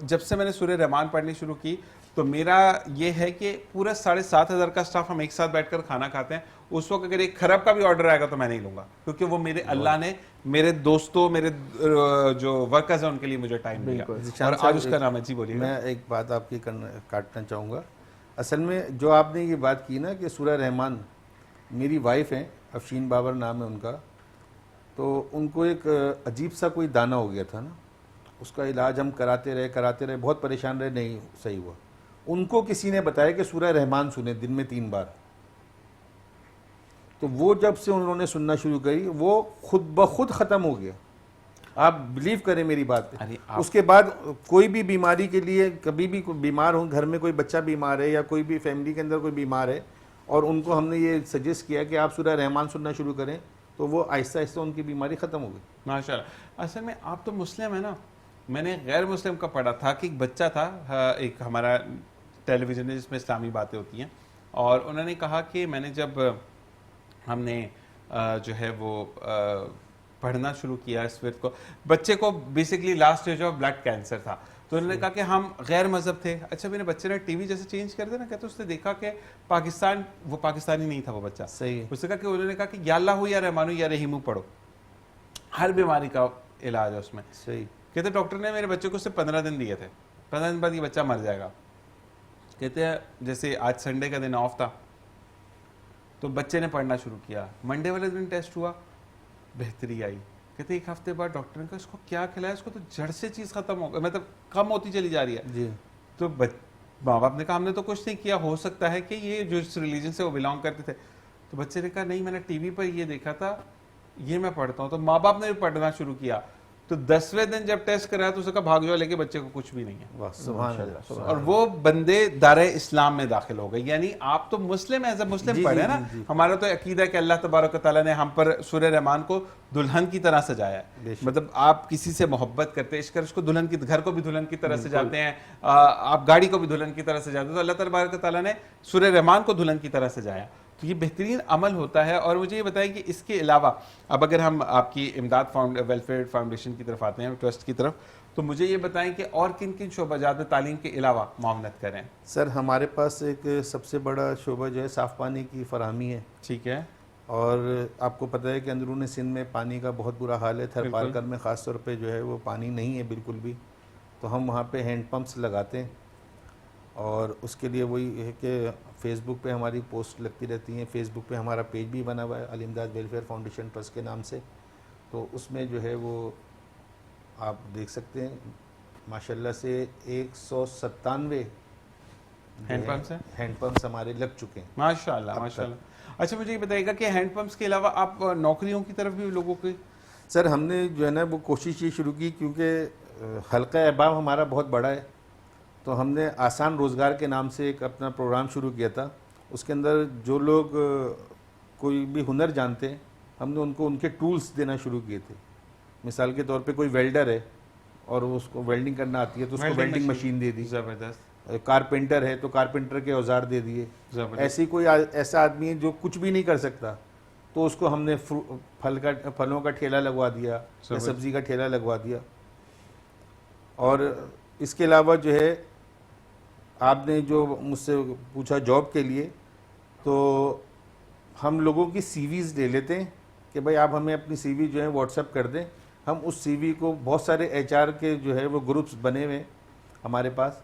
जब से मैंने सूर्य रहमान पढ़नी शुरू की तो मेरा ये है कि पूरा 7,500 का स्टाफ हम एक साथ बैठकर खाना खाते हैं। उस वक्त अगर एक खरब का भी ऑर्डर आएगा तो मैं नहीं लूंगा, क्योंकि वो मेरे अल्लाह ने मेरे दोस्तों, मेरे जो वर्कर्स हैं उनके लिए मुझे टाइम दिया और आज उसका नाम है। जी बोलिए। मैं एक बात आपकी काटना चाहूँगा। असल में जो आपने ये बात की ना कि सूर्य रहमान, मेरी वाइफ हैं, अफशीन बाबर नाम है उनका, तो उनको एक अजीब सा कोई दाना हो गया था ना, उसका इलाज हम कराते रहे, बहुत परेशान रहे, नहीं सही हुआ। उनको किसी ने बताया कि सूरह रहमान सुने दिन में 3 बार। तो वो जब से उन्होंने सुनना शुरू करी, वो खुद ब खुद ख़त्म हो गया। आप बिलीव करें मेरी बात अरे पे। उसके बाद कोई भी बीमारी के लिए कभी भी कोई बीमार हो, घर में कोई बच्चा बीमार है या कोई भी फैमिली के अंदर कोई बीमार है और उनको हमने ये सजेस्ट किया कि आप सूरह रहमान सुनना शुरू करें, तो वो आहिस्ता आहिस्ता उनकी बीमारी ख़त्म हो गई। माशाल्लाह। असल में आप तो मुस्लिम है ना, मैंने गैर मुस्लिम का पढ़ा था कि एक बच्चा था, एक हमारा टेलीविज़न है जिसमें इस्लामी बातें होती हैं, और उन्होंने कहा कि मैंने जब हमने जो है वो पढ़ना शुरू किया इस विर्द को, बच्चे को basically last stage of blood cancer था, तो उन्होंने कहा कि हम गैर मजहब थे। अच्छा, मेरे बच्चे ने टीवी जैसे चेंज कर दिया ना, कहते उसने देखा कि पाकिस्तान, वो पाकिस्तानी नहीं था वो बच्चा, सही है। उसने कहा कि उन्होंने कहा कि या अल्लाह हो या रहमानो या रहीमू पढ़ो, हर बीमारी का इलाज है उसमें। सही। कहते डॉक्टर ने मेरे बच्चे को सिर्फ 15 दिन दिए थे, 15 दिन बाद ये बच्चा मर जाएगा। कहते हैं जैसे आज संडे का दिन ऑफ था तो बच्चे ने पढ़ना शुरू किया, मंडे वाले दिन टेस्ट हुआ, बेहतरी आई। कहते एक हफ्ते बाद डॉक्टर ने कहा इसको क्या खिलाया, इसको तो जड़ से चीज़ खत्म हो गई, मतलब कम होती चली जा रही है जी। तो माँ बाप ने कहा हमने तो कुछ नहीं किया, हो सकता है कि ये जो इस रिलीजन से वो बिलोंग करते थे। तो बच्चे ने कहा नहीं, मैंने टीवी पर ये देखा था, ये मैं पढ़ता हूँ। तो माँ बाप ने भी पढ़ना शुरू किया, तो 10वें दिन जब टेस्ट कराया तो उसने कहा भाग जाओ, लेके बच्चे को कुछ भी नहीं है। वाह, सुभान अल्लाह। और वो बंदे दारे इस्लाम में दाखिल हो गए। यानी आप तो मुस्लिम एज अ मुस्लिम पढ़े ना, हमारा तो अकीदा है कि अल्लाह तबारक ताला ने हम पर सूरह रहमान को दुल्हन की तरह सजाया है। मतलब आप किसी से मोहब्बत करते हैं, इश्क उसको दुल्हन की, घर को भी दुल्हन की तरह सजाते हैं, आप गाड़ी को भी दुल्हन की तरह सजाते हैं, तो अल्लाह तबारक ताला ने सूरह रहमान को दुल्हन की तरह सजाया। तो ये बेहतरीन अमल होता है। और मुझे ये बताएं कि इसके अलावा अब अगर हम आपकी इमदाद वेलफेयर फाउंडेशन की तरफ आते हैं, ट्रस्ट की तरफ, तो मुझे ये बताएं कि और किन किन शोबाजात तालीम के अलावा मामलत करें। सर हमारे पास एक सबसे बड़ा शोबा जो है साफ़ पानी की फरहमी है। ठीक है। और आपको पता है कि अंदरूनी सिंध में पानी का बहुत बुरा हाल है, थरपारकर में ख़ास तौर पे जो है वो पानी नहीं है बिल्कुल भी। तो हम वहाँ पे हैंड पंप्स लगाते हैं और उसके लिए वही है कि फ़ेसबुक पे हमारी पोस्ट लगती रहती हैं। फ़ेसबुक पे हमारा पेज भी बना हुआ है अल इमदाद वेलफेयर फाउंडेशन ट्रस्ट के नाम से, तो उसमें जो है वो आप देख सकते हैं माशाल्लाह से 197 हैंडपम्प्स हमारे लग चुके हैं माशाल्लाह माशाल्लाह। अच्छा, मुझे ये बताइएगा कि हैंडपम्प्स के अलावा आप नौकरियों की तरफ भी लोगों की? सर हमने जो है ना वो कोशिश ये शुरू की, क्योंकि हल्का अहबाब हमारा बहुत बड़ा है, तो हमने आसान रोज़गार के नाम से एक अपना प्रोग्राम शुरू किया था। उसके अंदर जो लोग कोई भी हुनर जानते हैं, हमने उनको उनके टूल्स देना शुरू किए थे। मिसाल के तौर पे कोई वेल्डर है और उसको वेल्डिंग करना आती है तो उसको वेल्डिंग मशीन दे दी। ज़बरदस्त। कारपेंटर है तो कारपेंटर के औजार दे दिए। ऐसी कोई ऐसा आदमी है जो कुछ भी नहीं कर सकता, तो उसको हमने फलों का ठेला लगवा दिया या सब्जी का ठेला लगवा दिया। और इसके अलावा जो है आपने जो मुझसे पूछा जॉब के लिए, तो हम लोगों की सीवीज़ ले लेते हैं कि भाई आप हमें अपनी सीवी जो है व्हाट्सएप कर दें। हम उस सीवी को, बहुत सारे एचआर के जो है वो ग्रुप्स बने हुए हमारे पास,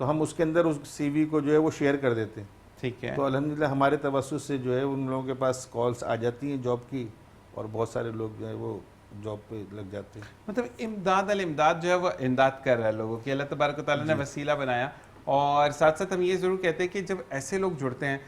तो हम उसके अंदर उस सीवी को जो है वो शेयर कर देते हैं। ठीक है। तो अल्हम्दुलिल्लाह हमारे तवस्सुस से जो है उन लोगों के पास कॉल्स आ जाती हैं जॉब की, और बहुत सारे लोग जो है वो जॉब पे लग जाते हैं। मतलब इमदाद अल इमदाद जो है वो इमदाद कर रहा है लोगों की, अल्लाह तबारक तआला ने वसीला बनाया। और साथ साथ हम ये ज़रूर कहते हैं कि जब ऐसे लोग जुड़ते हैं,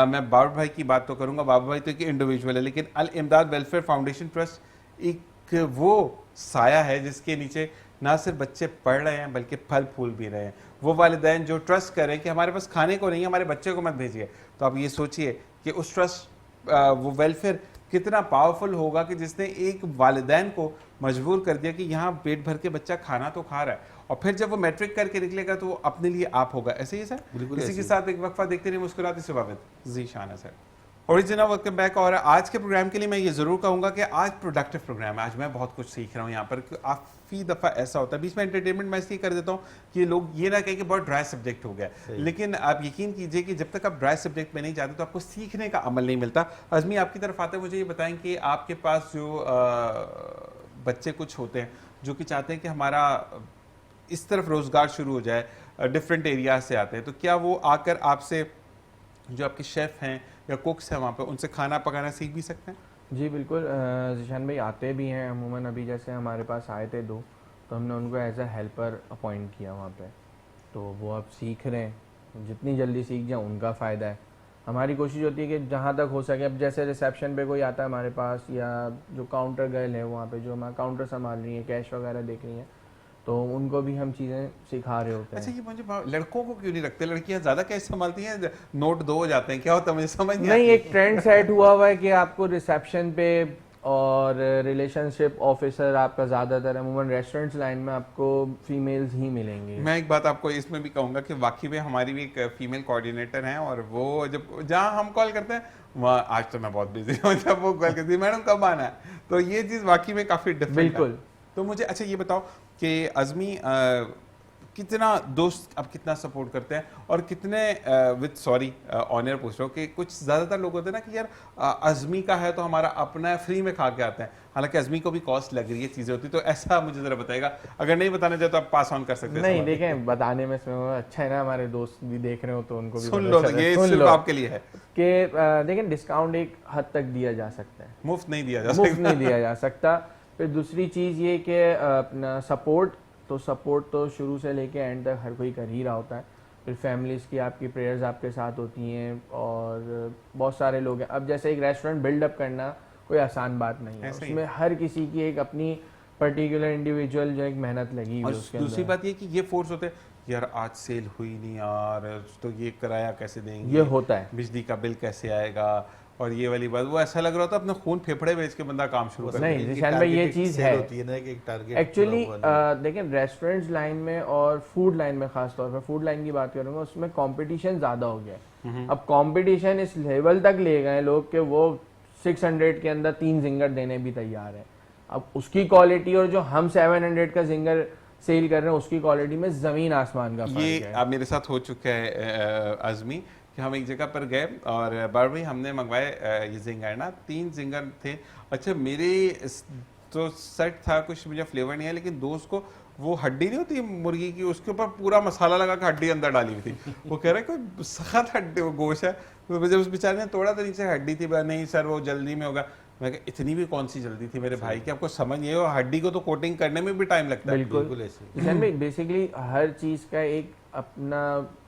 मैं बाबू भाई की बात तो करूँगा, बाबू भाई तो एक इंडिविजुअल है, लेकिन अल इमदाद वेलफेयर फाउंडेशन ट्रस्ट एक वो साया है जिसके नीचे ना सिर्फ बच्चे पढ़ रहे हैं बल्कि फल फूल भी रहे हैं। वो वालिदैन जो ट्रस्ट करें कि हमारे पास खाने को नहीं है, हमारे बच्चे को मत भेजिए, तो आप ये सोचिए कि उस ट्रस्ट वो वेलफेयर कितना पावरफुल होगा कि जिसने एक वालिदैन को मजबूर कर दिया कि यहाँ पेट भर के बच्चा खाना तो खा रहा है, और फिर जब वो मैट्रिक करके निकलेगा तो वो अपने लिए आप होगा। ऐसे ही सर, इसी के साथ एक वक्फा देखते रहिए मुस्कुराते सुबह जी शान है सर। Original welcome back. और आज के प्रोग्राम के लिए मैं ये ज़रूर कहूँगा कि आज प्रोडक्टिव प्रोग्राम है, आज मैं बहुत कुछ सीख रहा हूँ यहाँ पर। काफ़ी दफ़ा ऐसा होता है, बीच में एंटरटेनमेंट मैं इसलिए कर देता हूँ कि लोग ये ना कहें कि बहुत ड्राई सब्जेक्ट हो गया, लेकिन आप यकीन कीजिए कि जब तक आप ड्राई सब्जेक्ट में नहीं जाते तो आपको सीखने का अमल नहीं मिलता। अज़मी आपकी तरफ आते हैं, मुझे ये बताएं कि आपके पास जो बच्चे कुछ होते हैं जो कि चाहते हैं कि हमारा इस तरफ रोज़गार शुरू हो जाए, डिफरेंट एरियाज से आते हैं, तो क्या वो आकर आपसे, जो आपके शेफ़ हैं या कुक्स हैं वहाँ पे, उनसे खाना पकाना सीख भी सकते हैं? जी बिल्कुल, ज़ीशान भाई आते भी हैं अमूमन। अभी जैसे हमारे पास आए थे 2, तो हमने उनको एज अ हेल्पर अपॉइंट किया वहाँ पे, तो वो अब सीख रहे हैं। जितनी जल्दी सीख जाए उनका फ़ायदा है। हमारी कोशिश होती है कि जहाँ तक हो सके, अब जैसे रिसेप्शन पे कोई आता है हमारे पास, या जो काउंटर गर्ल है वहाँ पे जो हमारा काउंटर संभाल रही है, कैश वगैरह देख रही हैं, तो उनको भी हम चीज़ें सिखा रहे होते अच्छा, हैं। ये मुझे लड़कों को क्यों नहीं रखते? लड़कियां ज्यादा कैश संभालती हैं, नोट दो हो जाते हैं, क्या होता है मुझे समझ नहीं नहीं, आती। एक ट्रेंड सेट हुआ हुआ है कि आपको रिसेप्शन पे और रिलेशनशिप ऑफिसर आपका ज़्यादातर अमूमन रेस्टोरेंट्स लाइन में आपको फीमेल्स ही मिलेंगी। मैं एक बात आपको इसमें भी कहूंगा कि वाकई में हमारी भी एक फीमेल कोऑर्डिनेटर हैं, और वो जब जहाँ हम कॉल करते हैं वहाँ आज तो मैं बहुत बिजी हूँ, जब वो कॉल करती है मैडम कब आना है, तो ये चीज़ वाकई में काफ़ी डिफरेंट है। बिल्कुल। तो मुझे अच्छा ये बताओ कि अज़मी कितना दोस्त अब कितना सपोर्ट करते हैं, और कितने विद सॉरी ऑनर पूछ रहा हूँ कि कुछ ज़्यादातर लोग होते हैं ना कि यार अज़मी का है तो हमारा अपना फ्री में खा के आते हैं, हालांकि अज़मी को भी कॉस्ट लग रही है, चीज़ें होती, तो ऐसा मुझे ज़रा बताएगा, अगर नहीं बताना चाहे तो आप पास ऑन कर सकते हैं। नहीं देखें, बताने में अच्छा है ना, हमारे दोस्त भी देख रहे हो तो उनको भी सुन पता लो, चले, ये सुन सिर्फ लो आपके लिए है, कि देखें डिस्काउंट एक हद तक दिया जा सकता है, मुफ्त नहीं दिया जा मुफ्त सकता। नहीं दिया जा सकता। फिर दूसरी चीज़ ये कि अपना सपोर्ट तो शुरू से लेके एंड तक हर कोई कर ही रहा होता है। फिर फैमिलीज़ की आपकी प्रेयर्स आपके साथ होती हैं, और बहुत सारे लोग हैं। अब जैसे एक रेस्टोरेंट बिल्डअप करना कोई आसान बात नहीं है, उसमें हर किसी की एक अपनी पर्टिकुलर इंडिविजुअल जो एक मेहनत लगी हुई है उसके दूसरी अंदर। बात ये कि ये फोर्स होते हैं यार आज सेल हुई नहीं यार, तो ये किराया कैसे देंगे, ये होता है। बिजली का बिल कैसे आएगा, और ये वाली बात, वो ऐसा लग रहा होता है अपने खून फेफड़े बेच के बंदा काम शुरू कर। नहीं जिशान भाई, ये चीज़ है होती है ना कि एक टारगेट एक्चुअली। देखिए रेस्टोरेंट्स लाइन में और फूड लाइन में, खास तौर पर फूड लाइन की बात करूंगा, उसमें कंपटीशन ज़्यादा हो गया है। अब कंपटीशन इस लेवल तक ले गए लोग कि वो 600 के अंदर 3 जिंगर देने भी तैयार है। अब उसकी क्वालिटी और जो हम 700 का जिंगर सेल कर रहे हैं उसकी क्वालिटी में ज़मीन आसमान का फर्क ये है। अब मेरे साथ हो चुका है अज़मी, कि हम एक जगह पर गए और बारबी हमने मंगवाए ये जिंगर ना, 3 जिंगर थे। अच्छा मेरे तो सेट था, कुछ मुझे फ्लेवर नहीं है, लेकिन दोस्त को वो हड्डी नहीं होती मुर्गी की, उसके ऊपर पूरा मसाला लगा के हड्डी अंदर डाली हुई थी। वो कह रहा है कोई सख्त हड्डी, वो गोश्त है। तो जब उस बेचारे ने तोड़ा तो नीचे हड्डी थी, नहीं सर वो जल्दी में होगा। मैं कहा इतनी भी कौन सी जल्दी थी मेरे भाई की, आपको समझ नहीं है, हड्डी को तो कोटिंग करने में भी टाइम लगता है। बिल्कुल ऐसे बेसिकली हर चीज़ का एक अपना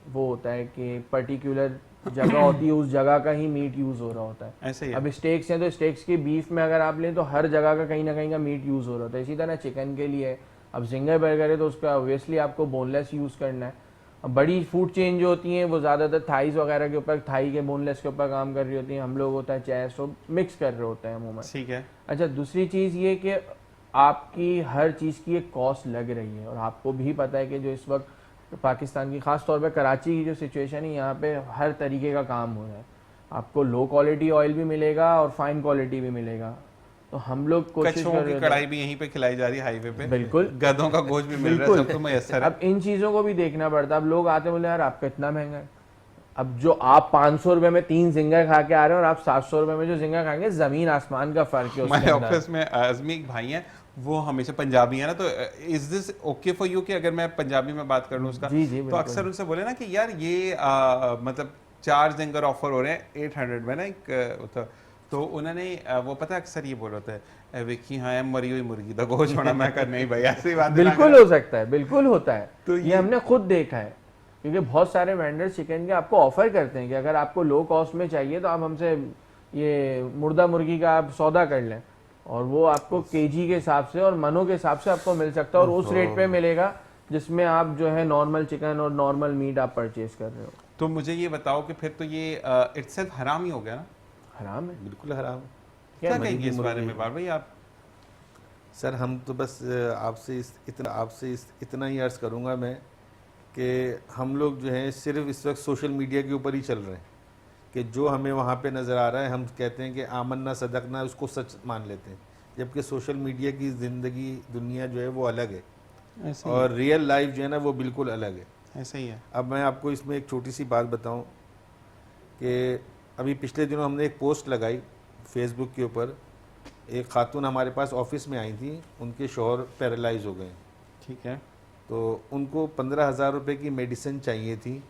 वो होता है कि पर्टिकुलर जगह होती है, उस जगह का ही मीट यूज़ हो रहा होता है। ऐसे ही अब स्टेक्स हैं तो स्टेक्स की बीफ में अगर आप लें तो हर जगह का कहीं ना कहीं का मीट यूज़ हो रहा होता है। इसी तरह चिकन के लिए अब जिंगर बर्गर है तो उसका ऑब्वियसली आपको बोनलेस यूज़ करना है। अब बड़ी फूड चेन जो होती हैं वो ज़्यादातर थाइस वगैरह के ऊपर, थाई के बोनलेस के ऊपर काम कर रही होती हैं, हम लोग होता है चेस्ट, तो मिक्स कर रहे होते हैं अमूमन। ठीक है। अच्छा दूसरी चीज़ ये कि आपकी हर चीज़ की एक कॉस्ट लग रही है, और आपको भी पता है कि जो इस वक्त पाकिस्तान की खास तौर पे कराची की जो सिचुएशन है, यहाँ पे हर तरीके का काम हो रहा है। आपको लो क्वालिटी ऑयल भी मिलेगा और फाइन क्वालिटी भी मिलेगा। तो हम लोग कोशिश कछुओं कर की रहे कढ़ाई भी यहीं पे खिलाई जा रही है हाईवे पे, बिल्कुल। गधों का गोश्त भी मिल रहा है, सब तो मैसर है। अब इन चीज़ों को भी देखना पड़ता है। अब लोग आते बोले यार आपका इतना महंगा है। अब जो आप 500 रुपए में 3 जिंगर खा के आ रहे हो और आप 700 रुपए में जो जिंगर खाएंगे, जमीन आसमान का फर्क है उसके हमारे अंदर। ऑफिस में अज़मी एक भाई हैं, वो हमेशा पंजाबी है ना, तो is this okay for you कि अगर मैं पंजाबी में बात कर लूँ उसका, जी, तो अक्सर उनसे बोले ना कि यार ये मतलब 4 जिंगर ऑफर हो रहे हैं 800 में ना एक, तो उन्होंने वो पता है अक्सर ये बोल होता है विकी हाँ मरी हुई मुर्गी दा गोश्त होना, मैं कर नहीं भाई ऐसी बात बिल्कुल हो सकता है, बिल्कुल होता है। तो ये हमने खुद देखा है, क्योंकि बहुत सारे वेंडर्स चिकन के आपको ऑफर करते हैं कि अगर आपको लो कॉस्ट में चाहिए तो आप हमसे ये मुर्दा मुर्गी का आप सौदा कर लें, और वो आपको केजी के हिसाब से और मनों के हिसाब से आपको मिल सकता है, और उस रेट पे मिलेगा जिसमें आप जो है नॉर्मल चिकन और नॉर्मल मीट आप परचेज कर रहे हो। तो मुझे ये बताओ कि फिर तो ये इटसेल्फ हराम ही हो गया ना? हराम है, बिल्कुल हराम है। क्या कहेंगे इस बारे में बार भाई आप? सर हम तो बस आपसे इतना ही अर्ज करूंगा मैं कि हम लोग जो हैं सिर्फ इस वक्त सोशल मीडिया के ऊपर ही चल रहे हैं, कि जो हमें वहाँ पे नज़र आ रहा है हम कहते हैं कि आमन्ना सदकना, उसको सच मान लेते हैं, जबकि सोशल मीडिया की ज़िंदगी दुनिया जो है वो अलग है और रियल लाइफ जो है ना वो बिल्कुल अलग है। ऐसे ही है। अब मैं आपको इसमें एक छोटी सी बात बताऊं कि अभी पिछले दिनों हमने एक पोस्ट लगाई फेसबुक के ऊपर। एक खातून हमारे पास ऑफिस में आई थी, उनके शौहर पैरालाइज हो गए। ठीक है। तो उनको 15,000 रुपये की मेडिसिन चाहिए थी,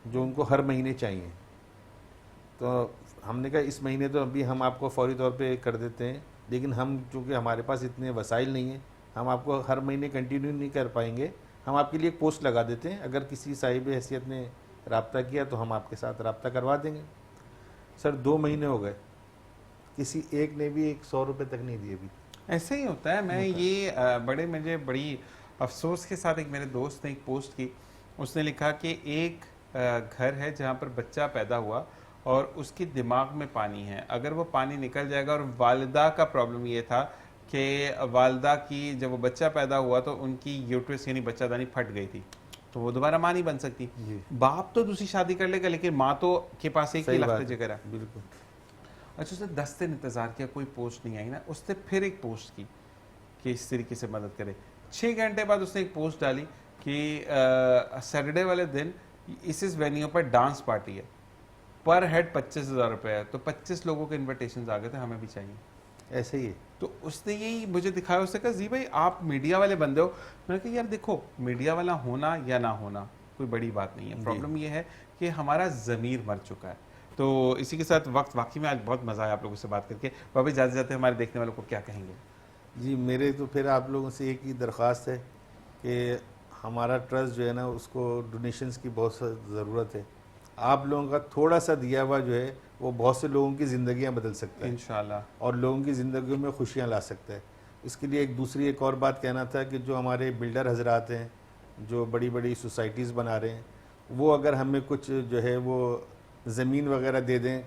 जो उनको हर महीने चाहिए। तो हमने कहा इस महीने तो अभी हम आपको फौरी तौर पे कर देते हैं, लेकिन हम चूँकि हमारे पास इतने वसाइल नहीं हैं, हम आपको हर महीने कंटिन्यू नहीं कर पाएंगे, हम आपके लिए एक पोस्ट लगा देते हैं, अगर किसी साहिब हैसियत ने रब्ता किया तो हम आपके साथ रब्ता करवा देंगे। सर 2 महीने हो गए, किसी एक ने भी 100 रुपये तक नहीं दिए अभी। ऐसे ही होता है। मैं ये मुझे बड़ी अफसोस के साथ एक मेरे दोस्त ने एक पोस्ट की, उसने लिखा कि एक घर है जहाँ पर बच्चा पैदा हुआ और उसके दिमाग में पानी है, अगर वो पानी निकल जाएगा, और वालिदा का प्रॉब्लम ये था कि वालिदा की जब वो बच्चा पैदा हुआ तो उनकी यूट्रस यानी बच्चादानी फट गई थी, तो वो दोबारा माँ नहीं बन सकती। बाप तो दूसरी शादी कर लेगा लेकिन माँ तो के पास एक ही लफ्ज़ जिक्र है। बिल्कुल। अच्छा, उसने 10 दिन इंतज़ार किया, कोई पोस्ट नहीं आई ना, उसने फिर एक पोस्ट की कि इस तरीके से मदद करे। 6 घंटे बाद उसने एक पोस्ट डाली कि सैटरडे वाले दिन इस वेन्यू पर डांस पार्टी है, पर हेड 25,000 रुपये है, तो 25 लोगों के इन्विटेशन आ गए थे, हमें भी चाहिए। ऐसे ही है। तो उसने यही मुझे दिखाया, उसने कहा जी भाई आप मीडिया वाले बंदे हो। मैंने कहा यार देखो, मीडिया वाला होना या ना होना कोई बड़ी बात नहीं है, प्रॉब्लम ये है कि हमारा ज़मीर मर चुका है। तो इसी के साथ वक्त वाकई में आज बहुत मज़ा आया आप लोगों से बात करके। बाबा जाते जाते हमारे देखने वालों को क्या कहेंगे? जी, मेरे तो फिर आप लोगों से एक ही दरख्वास्त है कि हमारा ट्रस्ट जो है ना, उसको डोनेशंस की बहुत ज़रूरत है। आप लोगों का थोड़ा सा दिया हुआ जो है वो बहुत से लोगों की ज़िंदगियां बदल सकता है इंशाल्लाह, और लोगों की ज़िंदगियों में खुशियां ला सकता है। इसके लिए एक और बात कहना था कि जो हमारे बिल्डर हजरात हैं, जो बड़ी बड़ी सोसाइटीज़ बना रहे हैं, वो अगर हमें कुछ जो है वो ज़मीन वगैरह दे दें,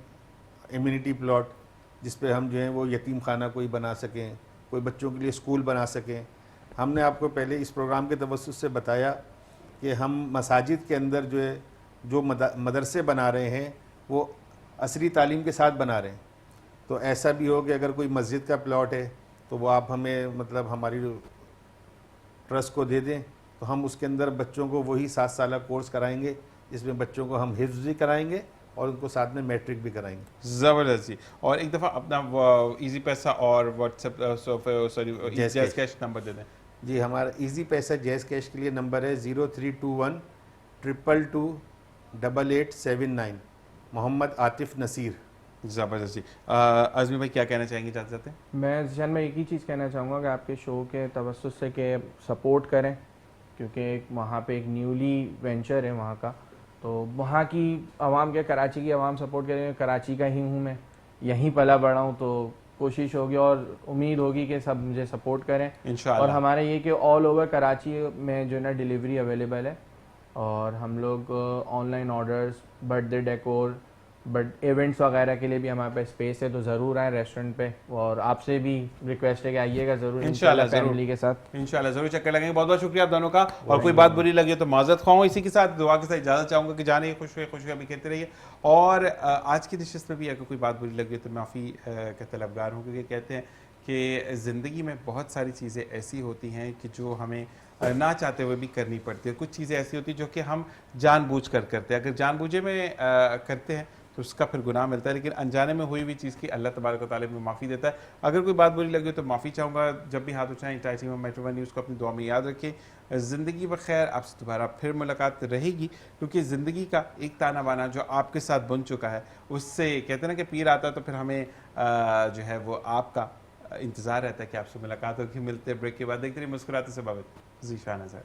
इम्यूनिटी प्लॉट, जिस पे हम जो है वो यतीम खाना कोई बना सकें, कोई बच्चों के लिए स्कूल बना सकें। हमने आपको पहले इस प्रोग्राम के तवज्जुह से बताया कि हम मसाजिद के अंदर जो है जो मदरसे बना रहे हैं वो असरी तालीम के साथ बना रहे हैं। तो ऐसा भी हो कि अगर कोई मस्जिद का प्लॉट है तो वो आप हमें मतलब हमारी ट्रस्ट को दे दें, तो हम उसके अंदर बच्चों को वही 7 साल कोर्स कराएंगे, जिसमें बच्चों को हम हिफ्ज़ भी कराएंगे और उनको साथ में मैट्रिक भी कराएंगे। ज़बरदस्त जी। और एक दफ़ा अपना इजी पैसा और WhatsApp sorry JazzCash number दे दें। जी, हमारा इजी पैसा जैज़ कैश के लिए नंबर है 0321 222 8879। मोहम्मद आतिफ नसीर। ज़बरदस्त जी। आज़मी भाई क्या कहना चाहेंगे जाते जाते? मैं ज़िशान में एक ही चीज़ कहना चाहूँगा कि आपके शो के तवज्जुह से कि सपोर्ट करें, क्योंकि वहाँ पे एक न्यूली वेंचर है वहाँ का, तो वहाँ की आवाम के, कराची की आवाम सपोर्ट करें। कराची का ही हूँ मैं, यहीं पला बड़ा हूँ, तो कोशिश होगी और उम्मीद होगी कि सब मुझे सपोर्ट करें इंशाअल्लाह। और हमारे ये कि ऑल ओवर कराची में जो है ना डिलीवरी अवेलेबल है, और हम लोग online orders, birthday decor, but events वगैरह के लिए भी हमारे पास स्पेस है, तो ज़रूर आए रेस्टोरेंट पे। और आपसे भी रिक्वेस्ट है कि आइएगा ज़रूर इंशाल्लाह फैमिली के साथ, इंशाल्लाह ज़रूर चक्कर लगेंगे। बहुत बहुत शुक्रिया आप दोनों का, और कोई बात बुरी लगी तो माजरत ख्वाह। इसी के साथ दुआ के साथ इजाज़त चाहूँगा कि जाने खुशियाँ भी कहते रहिए। और आज की नशिस्त में भी अगर कोई बात बुरी लगी तो माफ़ी का तलबगार हूँ, क्योंकि कहते हैं कि ज़िंदगी में बहुत सारी चीज़ें ऐसी होती हैं कि जो हमें ना चाहते हुए भी करनी पड़ती है। कुछ चीज़ें ऐसी होती हैं जो कि हम जानबूझकर करते हैं, अगर जानबूझे में करते हैं तो उसका फिर गुनाह मिलता है, लेकिन अनजाने में हुई हुई चीज़ की अल्लाह तबारक व तआला में माफ़ी देता है। अगर कोई बात बुरी लगी तो माफ़ी चाहूँगा। जब भी हाथ उठाएं टाइटिंग में मेट्रो न्यूज़ को अपनी दुआ में याद रखें। ज़िंदगी व खैर, आपसे दोबारा फिर मुलाकात रहेगी, क्योंकि ज़िंदगी का एक ताना बाना जो आपके साथ बुन चुका है, उससे कहते हैं ना कि पीर आता है, तो फिर हमें जो है वो आपका इंतज़ार रहता है कि आपसे मुलाकात होगी। मिलते हैं ब्रेक के बाद। देखते रहिए मुस्कुराते से बाबत ज़ीशान अज़हर।